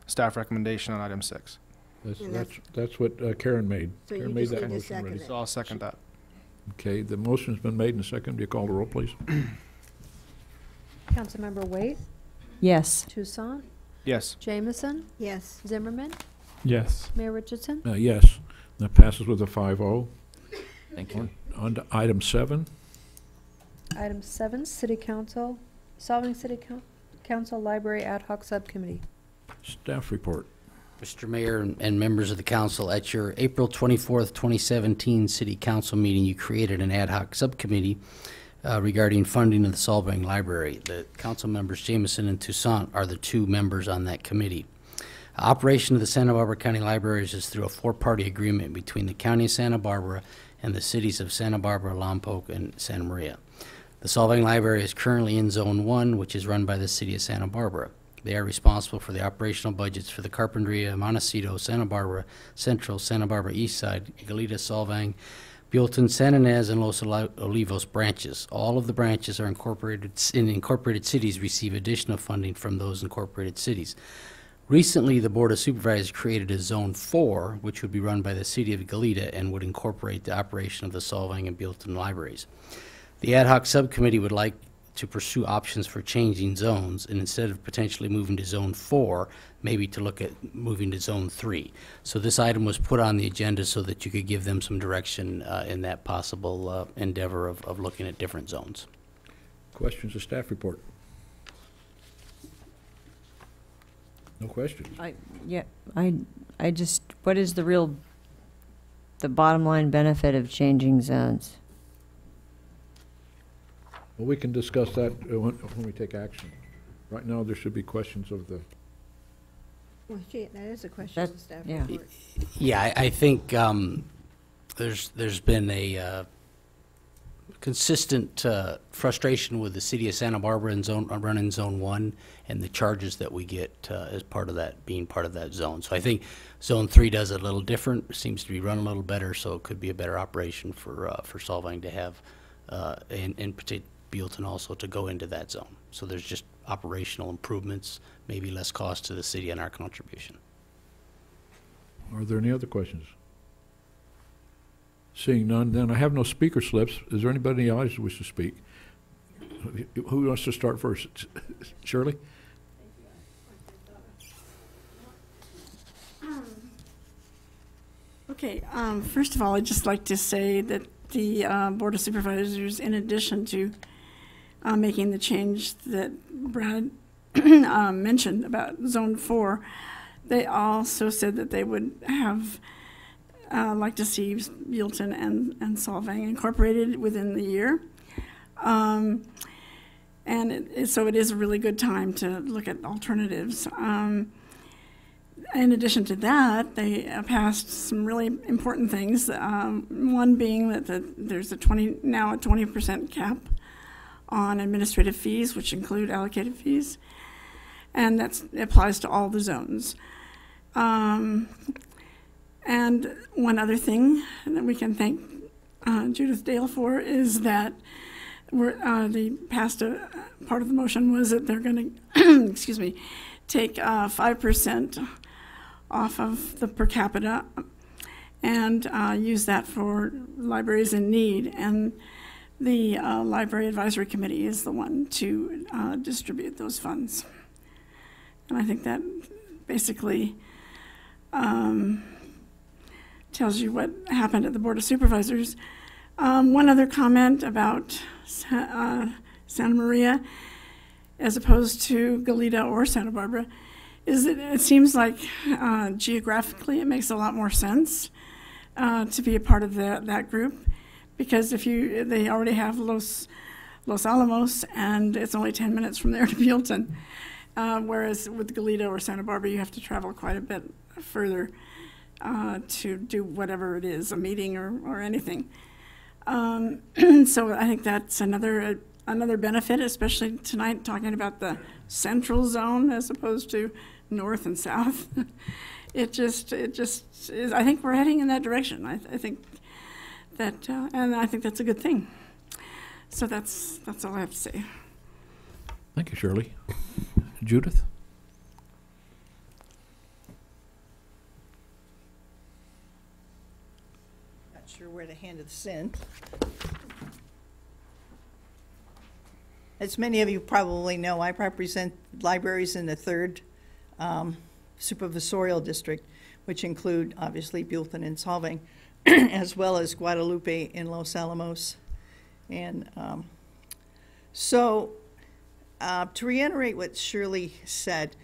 staff recommendation on item 6. And That's what Karen made. So you Karen made just that need to motion second already. it. So I'll second that. Okay, the motion's been made and seconded. Will you call the roll, please? Councilmember Waite, Yes. Toussaint, Yes. Jameson, Yes. Zimmerman, Yes. Mayor Richardson. Yes. That passes with a 5-0. Thank you. On to item 7. Item 7, City Council, Solvang City Council Library Ad Hoc Subcommittee. Staff report. Mr. Mayor and members of the council, at your April 24th, 2017 City Council meeting, you created an ad hoc subcommittee regarding funding of the Solvang Library. The council members Jameson and Toussaint are the two members on that committee. Operation of the Santa Barbara County Libraries is through a four-party agreement between the County of Santa Barbara and the cities of Santa Barbara, Lompoc, and Santa Maria. The Solvang Library is currently in Zone 1, which is run by the city of Santa Barbara. They are responsible for the operational budgets for the Carpinteria, Montecito, Santa Barbara Central, Santa Barbara East Side, Igualita, Solvang, Buellton, San Ynez, and Los Olivos branches. All of the branches are incorporated cities receive additional funding from those incorporated cities. Recently, the Board of Supervisors created a Zone 4, which would be run by the city of Igualita and would incorporate the operation of the Solvang and Buellton libraries. The ad hoc subcommittee would like to pursue options for changing zones, and instead of potentially moving to Zone 4, maybe to look at moving to Zone 3. So this item was put on the agenda so that you could give them some direction in that possible endeavor of looking at different zones. Questions of staff report? No questions. I just, what is the bottom line benefit of changing zones? Well, we can discuss that when we take action. Right now, there should be questions of the, Well, gee, that is a question of staff yeah. report. Yeah, I think there's been a consistent frustration with the city of Santa Barbara and running Zone 1 and the charges that we get as part of that, being part of that zone. So I think Zone 3 does it a little different, seems to be run a little better, so it could be a better operation for Solvang to have, in particular, Buellton also to go into that zone. So there's just operational improvements, maybe less cost to the city and our contribution. are there any other questions? Seeing none, then I have no speaker slips. Is there anybody in the audience who wishes to speak? Who wants to start first? Shirley? Okay, first of all, I'd just like to say that the Board of Supervisors, in addition to making the change that Brad mentioned about Zone 4, they also said that they would have like to see Buellton and Solvang incorporated within the year. So it is a really good time to look at alternatives. In addition to that, they passed some really important things. One being that there's now a 20% cap on administrative fees, which include allocated fees, and that applies to all the zones. And one other thing that we can thank Judith Dale for is that the past part of the motion was that they're going to, excuse me, take 5% off of the per capita and use that for libraries in need. And the Library Advisory Committee is the one to distribute those funds. And I think that basically tells you what happened at the Board of Supervisors. One other comment about Santa Maria as opposed to Goleta or Santa Barbara is that it seems like geographically it makes a lot more sense to be a part of that group, because they already have Los Alamos, and it's only 10 minutes from there to Buellton, whereas with Goleta or Santa Barbara you have to travel quite a bit further to do whatever it is, a meeting or anything. So I think that's another benefit, especially tonight talking about the central zone as opposed to north and south. It just is. I think we're heading in that direction. I think that, and I think that's a good thing. So that's all I have to say. Thank you, Shirley. Judith? Not sure where to hand this in. As many of you probably know, I represent libraries in the 3rd supervisorial district, which include, obviously, Buellton and Solvang, as well as Guadalupe and Los Alamos. And to reiterate what Shirley said,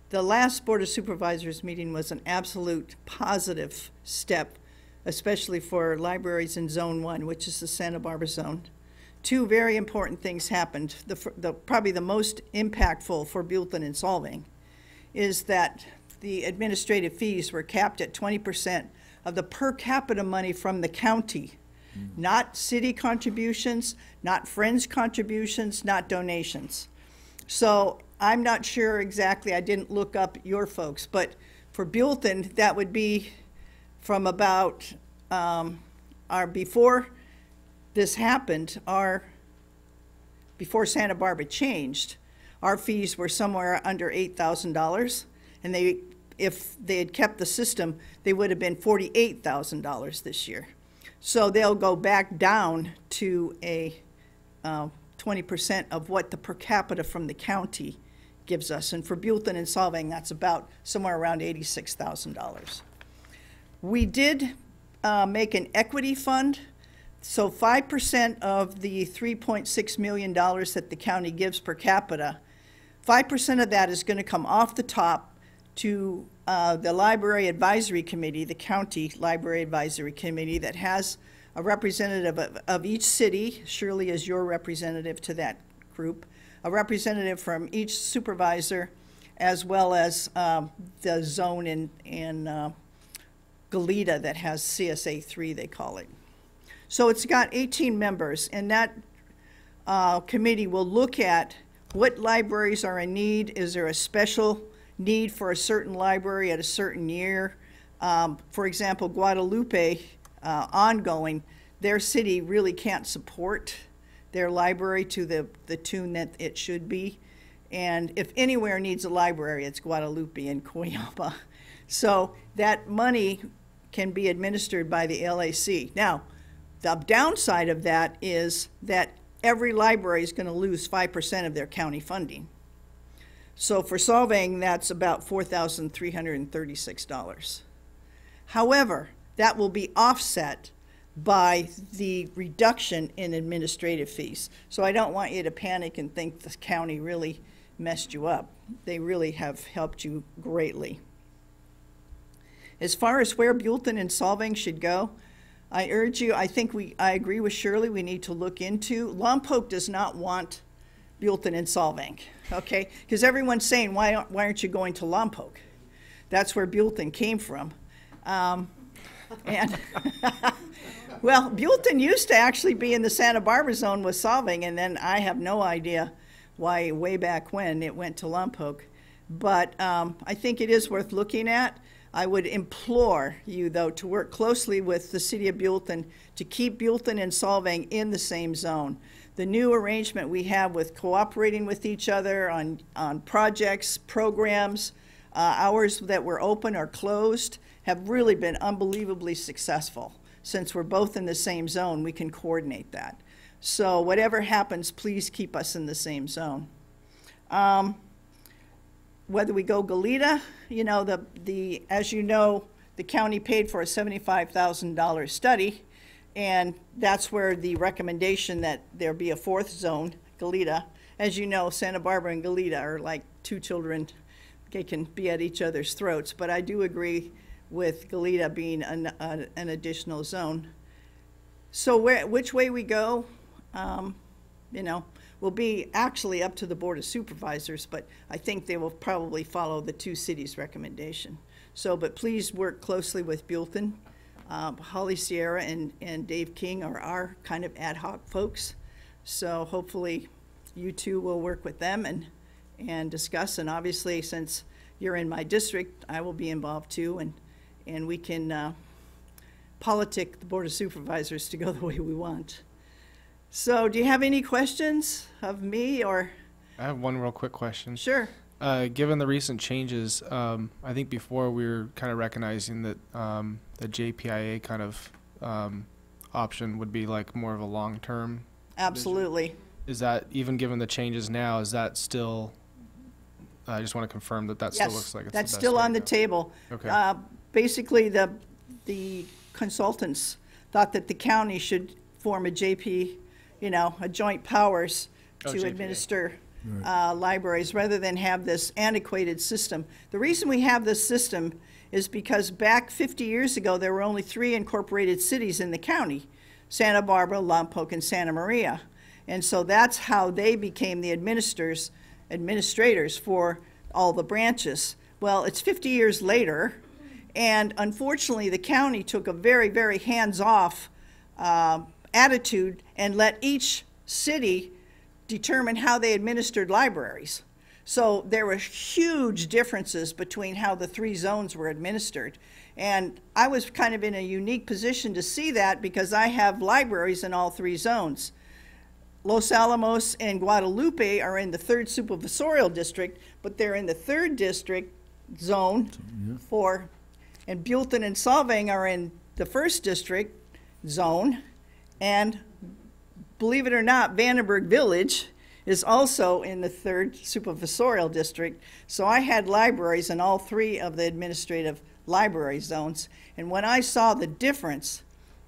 the last Board of Supervisors meeting was an absolute positive step, especially for libraries in Zone 1, which is the Santa Barbara zone. Two very important things happened. Probably the most impactful for Buellton and Solvang is that the administrative fees were capped at 20% of the per capita money from the county, not city contributions, not friends contributions, not donations. So I'm not sure exactly, I didn't look up your folks, but for Buellton, that would be from about, before this happened, before Santa Barbara changed, our fees were somewhere under $8,000, and if they had kept the system, they would have been $48,000 this year. So they'll go back down to a 20% of what the per capita from the county gives us. And for Buellton and Solvang, that's about somewhere around $86,000. We did make an equity fund. So 5% of the $3.6 million that the county gives per capita, 5% of that is going to come off the top to the Library Advisory Committee, the County Library Advisory Committee, that has a representative of each city. Shirley is your representative to that group, a representative from each supervisor, as well as the zone in Goleta that has CSA 3, they call it. So it's got 18 members, and that committee will look at what libraries are in need. Is there a special need for a certain library at a certain year? For example, Guadalupe, ongoing, their city really can't support their library to the tune that it should be. And if anywhere needs a library, it's Guadalupe and Coyama. So that money can be administered by the LAC. Now, the downside of that is that every library is going to lose 5% of their county funding. So for Solvang, that's about $4,336. However, that will be offset by the reduction in administrative fees. So I don't want you to panic and think the county really messed you up. They really have helped you greatly. As far as where Buellton and Solvang should go, I urge you, I agree with Shirley, we need to look into, Lompoc does not want Buellton and Solvang, okay? Because everyone's saying, why aren't you going to Lompoc? That's where Buellton came from. And well, Buellton used to actually be in the Santa Barbara zone with Solvang, and then I have no idea why way back when it went to Lompoc. But I think it is worth looking at. I would implore you, though, to work closely with the city of Buellton to keep Buellton and Solvang in the same zone. The new arrangement we have with cooperating with each other on projects, programs, hours that were open or closed have really been unbelievably successful. Since we're both in the same zone, we can coordinate that. So whatever happens, please keep us in the same zone. Whether we go Goleta, you know, as you know, the county paid for a $75,000 study, and that's where the recommendation that there be a fourth zone, Goleta. As you know, Santa Barbara and Goleta are like two children. They can be at each other's throats, but I do agree with Goleta being an additional zone. So which way we go, you know, will be actually up to the Board of Supervisors, but I think they will probably follow the two cities' recommendation. So, but please work closely with Buellton. Holly Sierra and Dave King are our kind of ad hoc folks. So hopefully you two will work with them and discuss. And obviously, since you're in my district, I will be involved too. And we can politic the Board of Supervisors to go the way we want. So do you have any questions of me or? I have one real quick question. Sure. Given the recent changes, I think before we were kind of recognizing that the JPIA kind of option would be like more of a long-term. Absolutely. Vision. Is that, even given the changes now, is that still, I just want to confirm that that still looks like it's that's the best still way on to the go. table. Okay. Basically, the consultants thought that the county should form a JP, you know, a joint powers to JPA. administer libraries rather than have this antiquated system. The reason we have this system is because back 50 years ago, there were only 3 incorporated cities in the county, Santa Barbara, Lompoc, and Santa Maria. And so that's how they became the administrators for all the branches. Well, it's 50 years later, and unfortunately, the county took a very, very hands-off attitude and let each city determine how they administered libraries. So there were huge differences between how the three zones were administered. And I was kind of in a unique position to see that because I have libraries in all three zones. Los Alamos and Guadalupe are in the 3rd supervisorial district, but they're in the 3rd district zone for, and Buellton and Solvang are in the 1st district zone. And believe it or not, Vandenberg Village is also in the 3rd supervisorial district. So I had libraries in all three of the administrative library zones. And when I saw the difference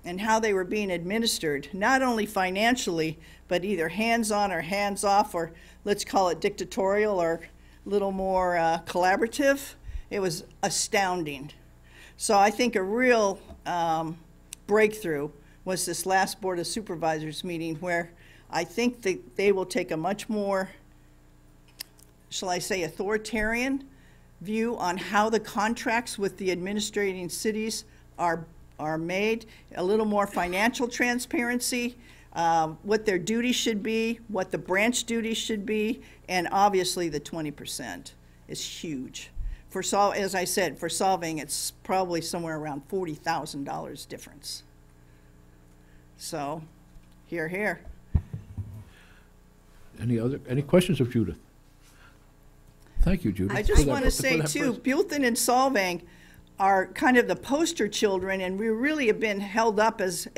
in how they were being administered, not only financially, but either hands-on or hands-off, or let's call it dictatorial or a little more collaborative, it was astounding. So I think a real breakthrough was this last Board of Supervisors meeting, where I think that they will take a much more, shall I say, authoritarian view on how the contracts with the administrating cities are made, a little more financial transparency, what their duties should be, what the branch duties should be, and obviously the 20% is huge. For as I said, for Solvang, it's probably somewhere around $40,000 difference. So, here, here. Any questions of Judith? Thank you, Judith. I just want to say too, Buellton and Solvang are kind of the poster children, and we really have been held up as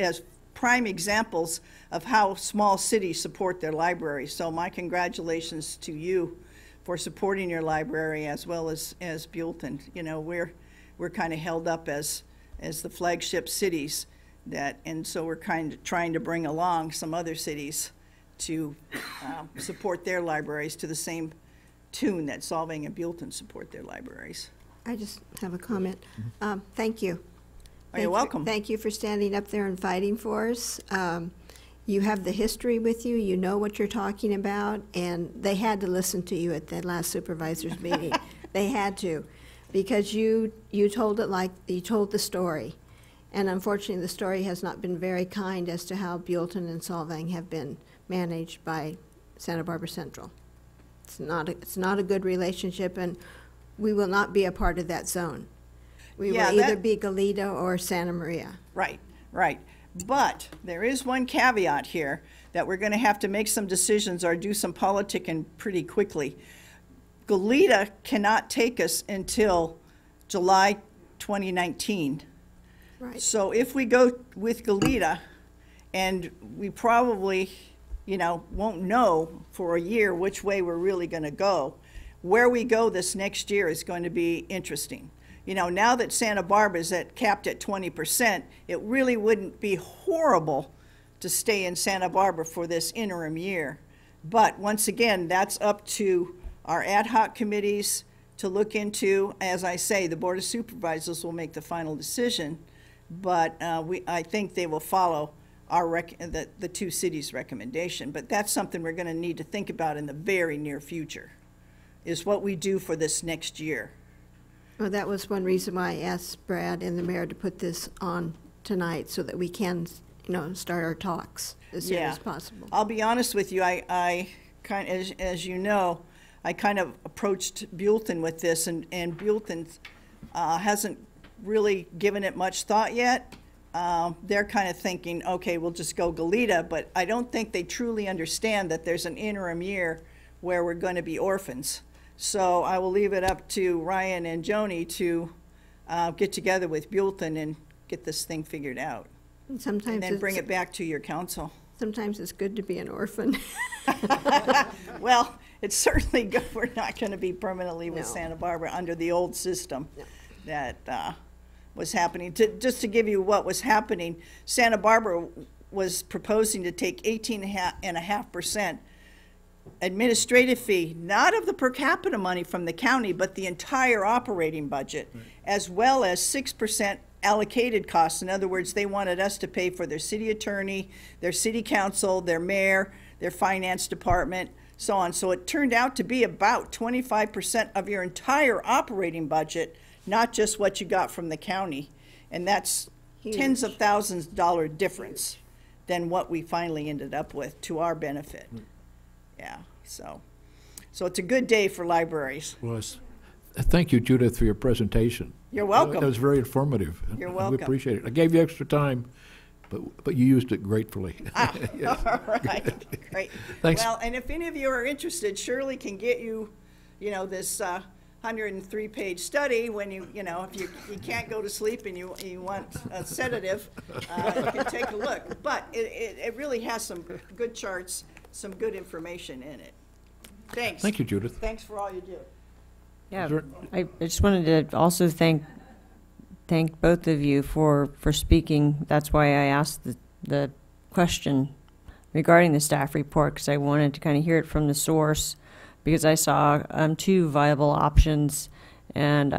prime examples of how small cities support their libraries. So my congratulations to you for supporting your library as well as Buellton. You know, we're kind of held up as the flagship cities and so we're kind of trying to bring along some other cities to support their libraries to the same tune that Solvang and Buellton support their libraries. I just have a comment. Thank you. You're welcome. Thank you for standing up there and fighting for us. You have the history with you. You know what you're talking about, and they had to listen to you at that last supervisors meeting. They had to, because you told it like you told the story, and unfortunately, the story has not been very kind as to how Buellton and Solvang have been managed by Santa Barbara Central. It's not a good relationship, and we will not be a part of that zone. We will either be Goleta or Santa Maria. Right, right. But there is one caveat here that we're going to have to make some decisions or do some politicking pretty quickly. Goleta cannot take us until July 2019. Right. So if we go with Goleta, and we probably, won't know for a year which way we're really going to go, where we go this next year is going to be interesting. Now that Santa Barbara is capped at 20%, it really wouldn't be horrible to stay in Santa Barbara for this interim year. But once again, that's up to our ad hoc committees to look into. As I say, the Board of Supervisors will make the final decision, but I think they will follow the two cities' recommendation. But that's something we're going to need to think about in the very near future, is what we do for this next year. Well, that was one reason why I asked Brad and the mayor to put this on tonight, so that we can, start our talks as soon as possible. I'll be honest with you. I kind of, as you know, I kind of approached Buellton with this, and Buellton hasn't really given it much thought yet. They're kind of thinking, okay, we'll just go Goleta, but I don't think they truly understand that there's an interim year where we're going to be orphans. So I will leave it up to Ryan and Joni to get together with Buellton and get this thing figured out. And then bring it back to your council. Sometimes it's good to be an orphan. Well, it's certainly good. We're not going to be permanently with Santa Barbara under the old system that was happening. Just to give you what was happening, Santa Barbara was proposing to take 18.5% administrative fee, not of the per capita money from the county, but the entire operating budget, as well as 6% allocated costs. In other words, they wanted us to pay for their city attorney, their city council, their mayor, their finance department. so on. So it turned out to be about 25% of your entire operating budget, not just what you got from the county. And that's tens of thousands of dollar difference than what we finally ended up with to our benefit. Yeah, so it's a good day for libraries. Was. Thank you, Judith, for your presentation. You're welcome. That was very informative. You're welcome. We appreciate it. I gave you extra time, but you used it gratefully. Yes. All right, great. Thanks. Well, and if any of you are interested, Shirley can get you, this 103-page study when if you can't go to sleep and you want a sedative, you can take a look. But it really has some good charts, some good information in it. Thanks. Thank you, Judith. Thanks for all you do. Yeah, I just wanted to also thank both of you for speaking. That's why I asked the question regarding the staff report, because I wanted to kind of hear it from the source, because I saw two viable options, and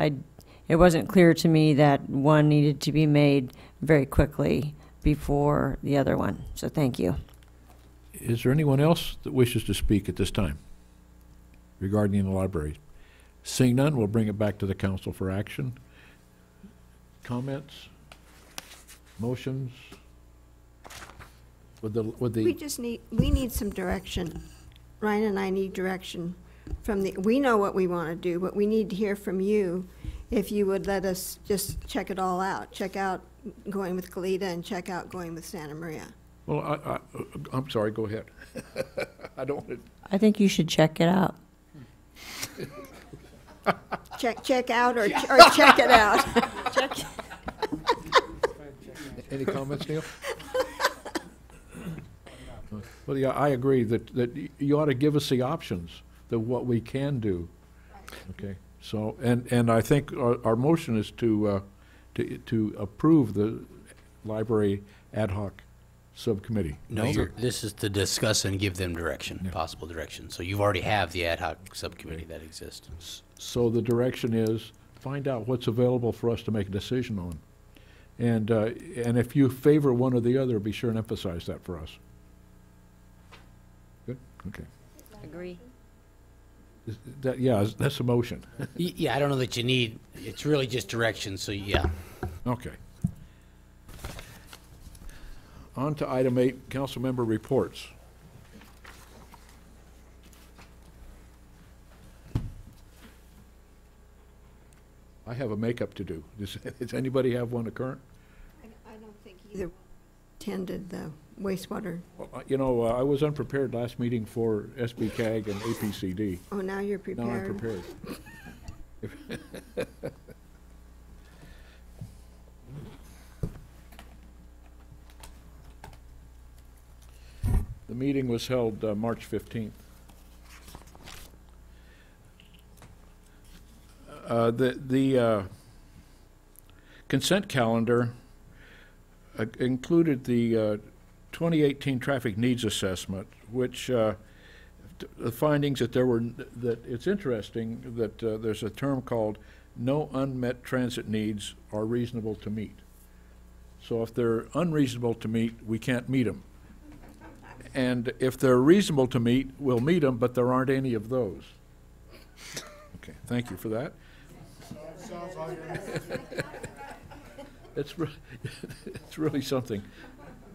it wasn't clear to me that one needed to be made very quickly before the other one. So thank you. Is there anyone else that wishes to speak at this time regarding the library? Seeing none, we'll bring it back to the council for action. Comments? Motions? We need some direction. Ryan and I need direction we know what we want to do, but we need to hear from you if you would let us just check it all out. Check out going with Goleta and check out going with Santa Maria. Well, I'm sorry, go ahead. I don't want to. I think you should check it out. Check out or check it out. Any comments, Neil? Well, yeah, I agree that you ought to give us the options of what we can do. Okay. So, and I think our motion is to approve the library ad hoc subcommittee. No, this is to discuss and give them direction, possible direction. So you already have the ad hoc subcommittee that exists. So the direction is find out what's available for us to make a decision on. And if you favor one or the other, be sure and emphasize that for us. Good? Okay. Agree. That's a motion. Yeah, I don't know that you need, it's really just direction, so yeah. Okay. On to item 8, council member reports. I have a makeup to do. Does anybody have one current? I don't think either attended the wastewater. Well, I was unprepared last meeting for SBCAG and APCD. Oh, now you're prepared. Now I'm prepared. The meeting was held March 15th. The consent calendar included the 2018 traffic needs assessment, which the findings that it's interesting that there's a term called no unmet transit needs are reasonable to meet. So if they're unreasonable to meet, we can't meet them. And if they're reasonable to meet, we'll meet them, but there aren't any of those. Okay, thank you for that. Sounds like It's really something.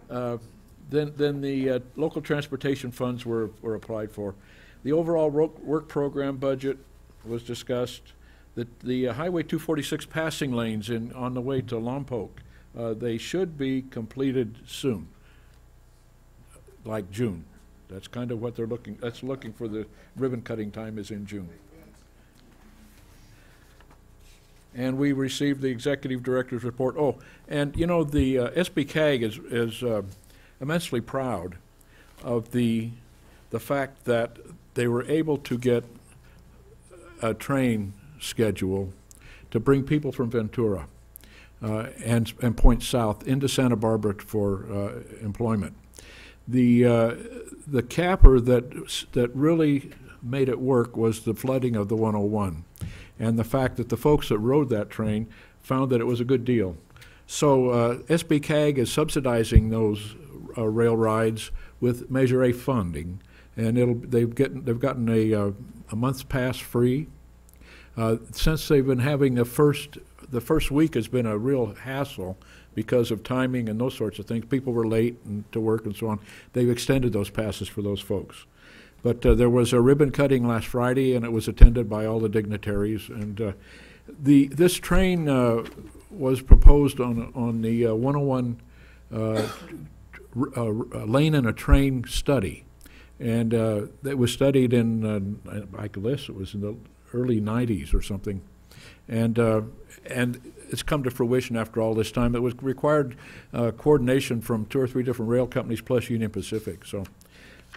Then the local transportation funds were applied for. The overall work program budget was discussed. The Highway 246 passing lanes on the way to Lompoc, they should be completed soon, like June. That's kind of what they're looking for. The ribbon cutting time is in June. And we received the executive director's report. Oh, and the SBCAG is immensely proud of the fact that they were able to get a train schedule to bring people from Ventura and point south into Santa Barbara for employment. The capper that really made it work was the flooding of the 101. And the fact that the folks that rode that train found that it was a good deal. So SBCAG is subsidizing those rail rides with Measure A funding and they've gotten a month's pass free. Since they've been having the first week has been a real hassle because of timing and those sorts of things. People were late to work and so on. They've extended those passes for those folks. But there was a ribbon cutting last Friday, and it was attended by all the dignitaries. And this train was proposed on the 101 lane and a train study, and it was studied in I guess it was in the early 90s or something, and it's come to fruition after all this time. It was required coordination from 2 or 3 different rail companies plus Union Pacific,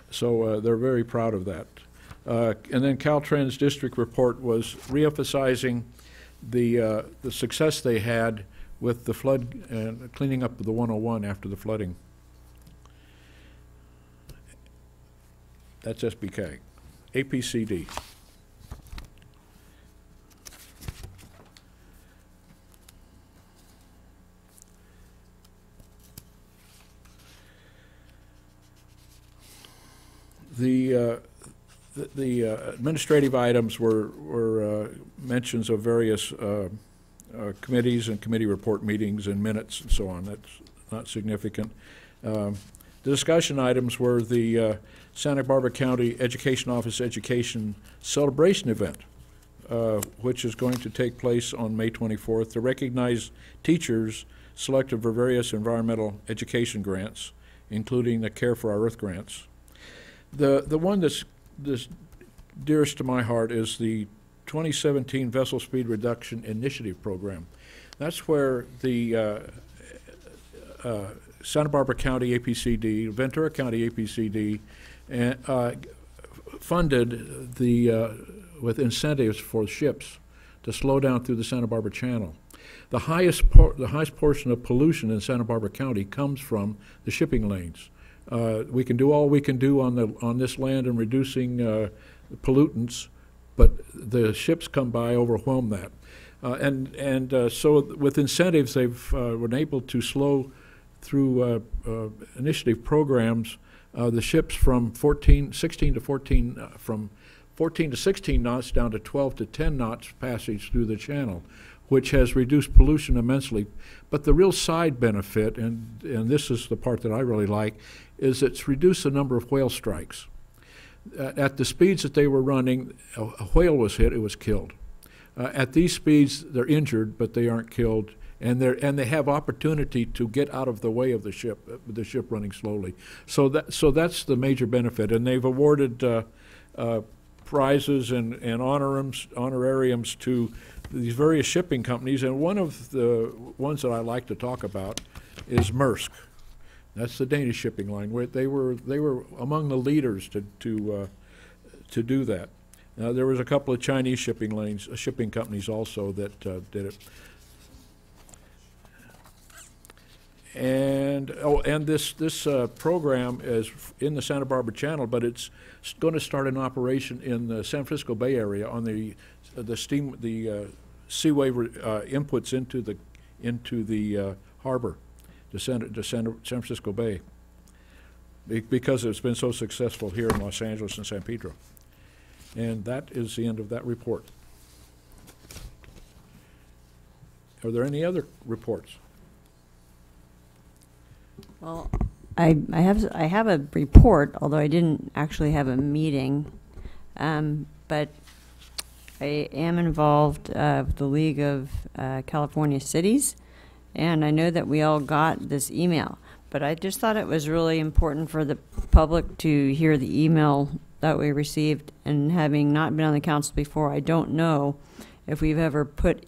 so they're very proud of that. And then Caltrans district report was reemphasizing the success they had with the flood and cleaning up the 101 after the flooding. That's SBK. APCD. The administrative items were mentions of various committees and committee report meetings and minutes and so on. That's not significant. The discussion items were the Santa Barbara County Education Office Education Celebration event, which is going to take place on May 24th to recognize teachers selected for various environmental education grants, including the Care for Our Earth grants. The one that's dearest to my heart is the 2017 Vessel Speed Reduction Initiative Program. That's where the Santa Barbara County APCD, Ventura County APCD, funded with incentives for ships to slow down through the Santa Barbara Channel. The highest portion of pollution in Santa Barbara County comes from the shipping lanes. We can do all we can do on this land in reducing pollutants, but the ships come by, overwhelm that. So with incentives, they've been able to slow through initiative programs the ships from 14 to 16 knots down to 12 to 10 knots passage through the channel, which has reduced pollution immensely. But the real side benefit, and this is the part that I really like, is it's reduced the number of whale strikes. At the speeds that they were running, a whale was hit, it was killed. At these speeds, they're injured, but they aren't killed, and they have opportunity to get out of the way of the ship running slowly. So that's the major benefit, and they've awarded prizes and honorariums to these various shipping companies, and one of the ones that I like to talk about is Maersk. That's the Danish shipping line. Where they were among the leaders to do that. Now there was a couple of Chinese shipping companies also that did it. And this program is in the Santa Barbara Channel, but it's going to start an operation in the San Francisco Bay Area on the seaway inputs into the harbor, to San Francisco Bay, because it's been so successful here in Los Angeles and San Pedro. And that is the end of that report. Are there any other reports? Well, I have a report, although I didn't actually have a meeting, but I am involved with the League of California Cities, and I know that we all got this email, but I just thought it was really important for the public to hear the email that we received, and having not been on the council before, I don't know if we've ever put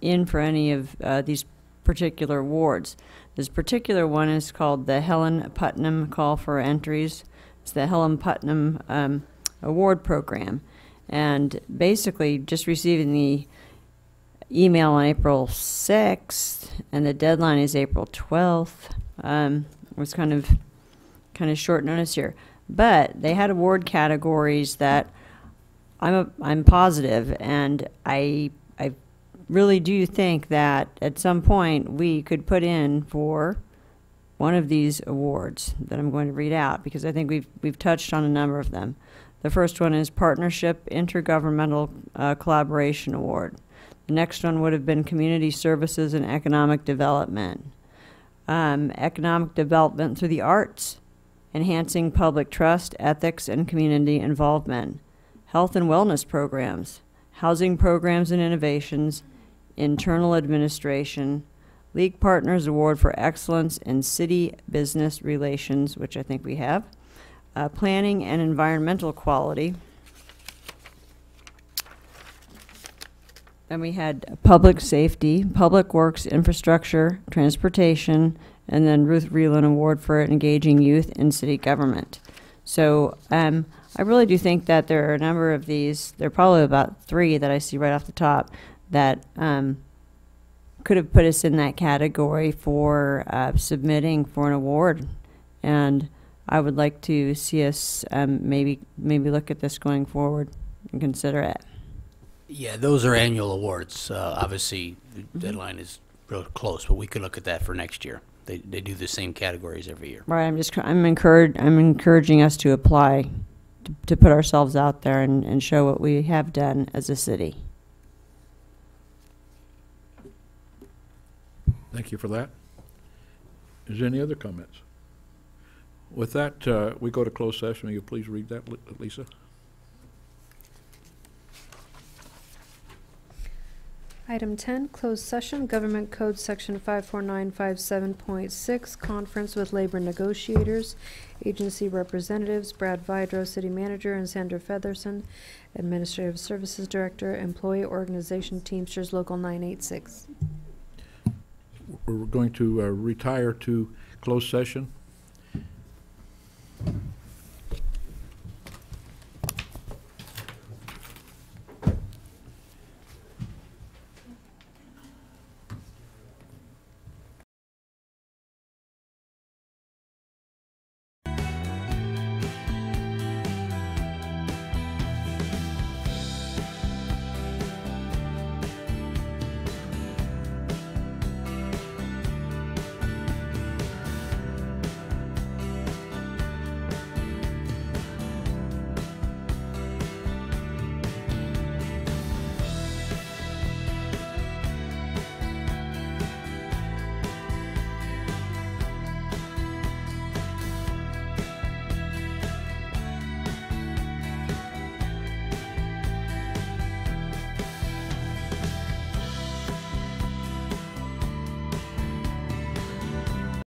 in for any of these particular awards. This particular one is called the Helen Putnam Call for Entries. It's the Helen Putnam Award Program. And basically, just receiving the email on April 6th, and the deadline is April 12th, was kind of short notice here. But they had award categories that I'm positive, and I really do think that at some point we could put in for one of these awards that I'm going to read out because I think we've touched on a number of them. The first one is Partnership Intergovernmental Collaboration Award. The next one would have been Community Services and Economic Development. Economic Development through the Arts, enhancing public trust, ethics, and community involvement. Health and wellness programs, housing programs and innovations, internal administration, League Partners Award for Excellence in City Business Relations, which I think we have, planning and environmental quality. Then we had public safety, public works, infrastructure, transportation, and then Ruth Reeland Award for engaging youth in city government. So I really do think that there are a number of these. There are probably about 3 that I see right off the top that could have put us in that category for submitting for an award. And I would like to see us maybe look at this going forward and consider it. Yeah, those are annual awards. Obviously, the deadline is real close, but we could look at that for next year. They do the same categories every year. Right. I'm encouraging us to apply, to put ourselves out there and show what we have done as a city. Thank you for that. Is there any other comments? With that, we go to closed session. Will you please read that, Lisa? Item 10, closed session, Government Code Section 54957.6, conference with labor negotiators, agency representatives, Brad Vidro, City Manager, and Sandra Featherson, Administrative Services Director, Employee Organization Teamsters Local 986. We're going to retire to closed session.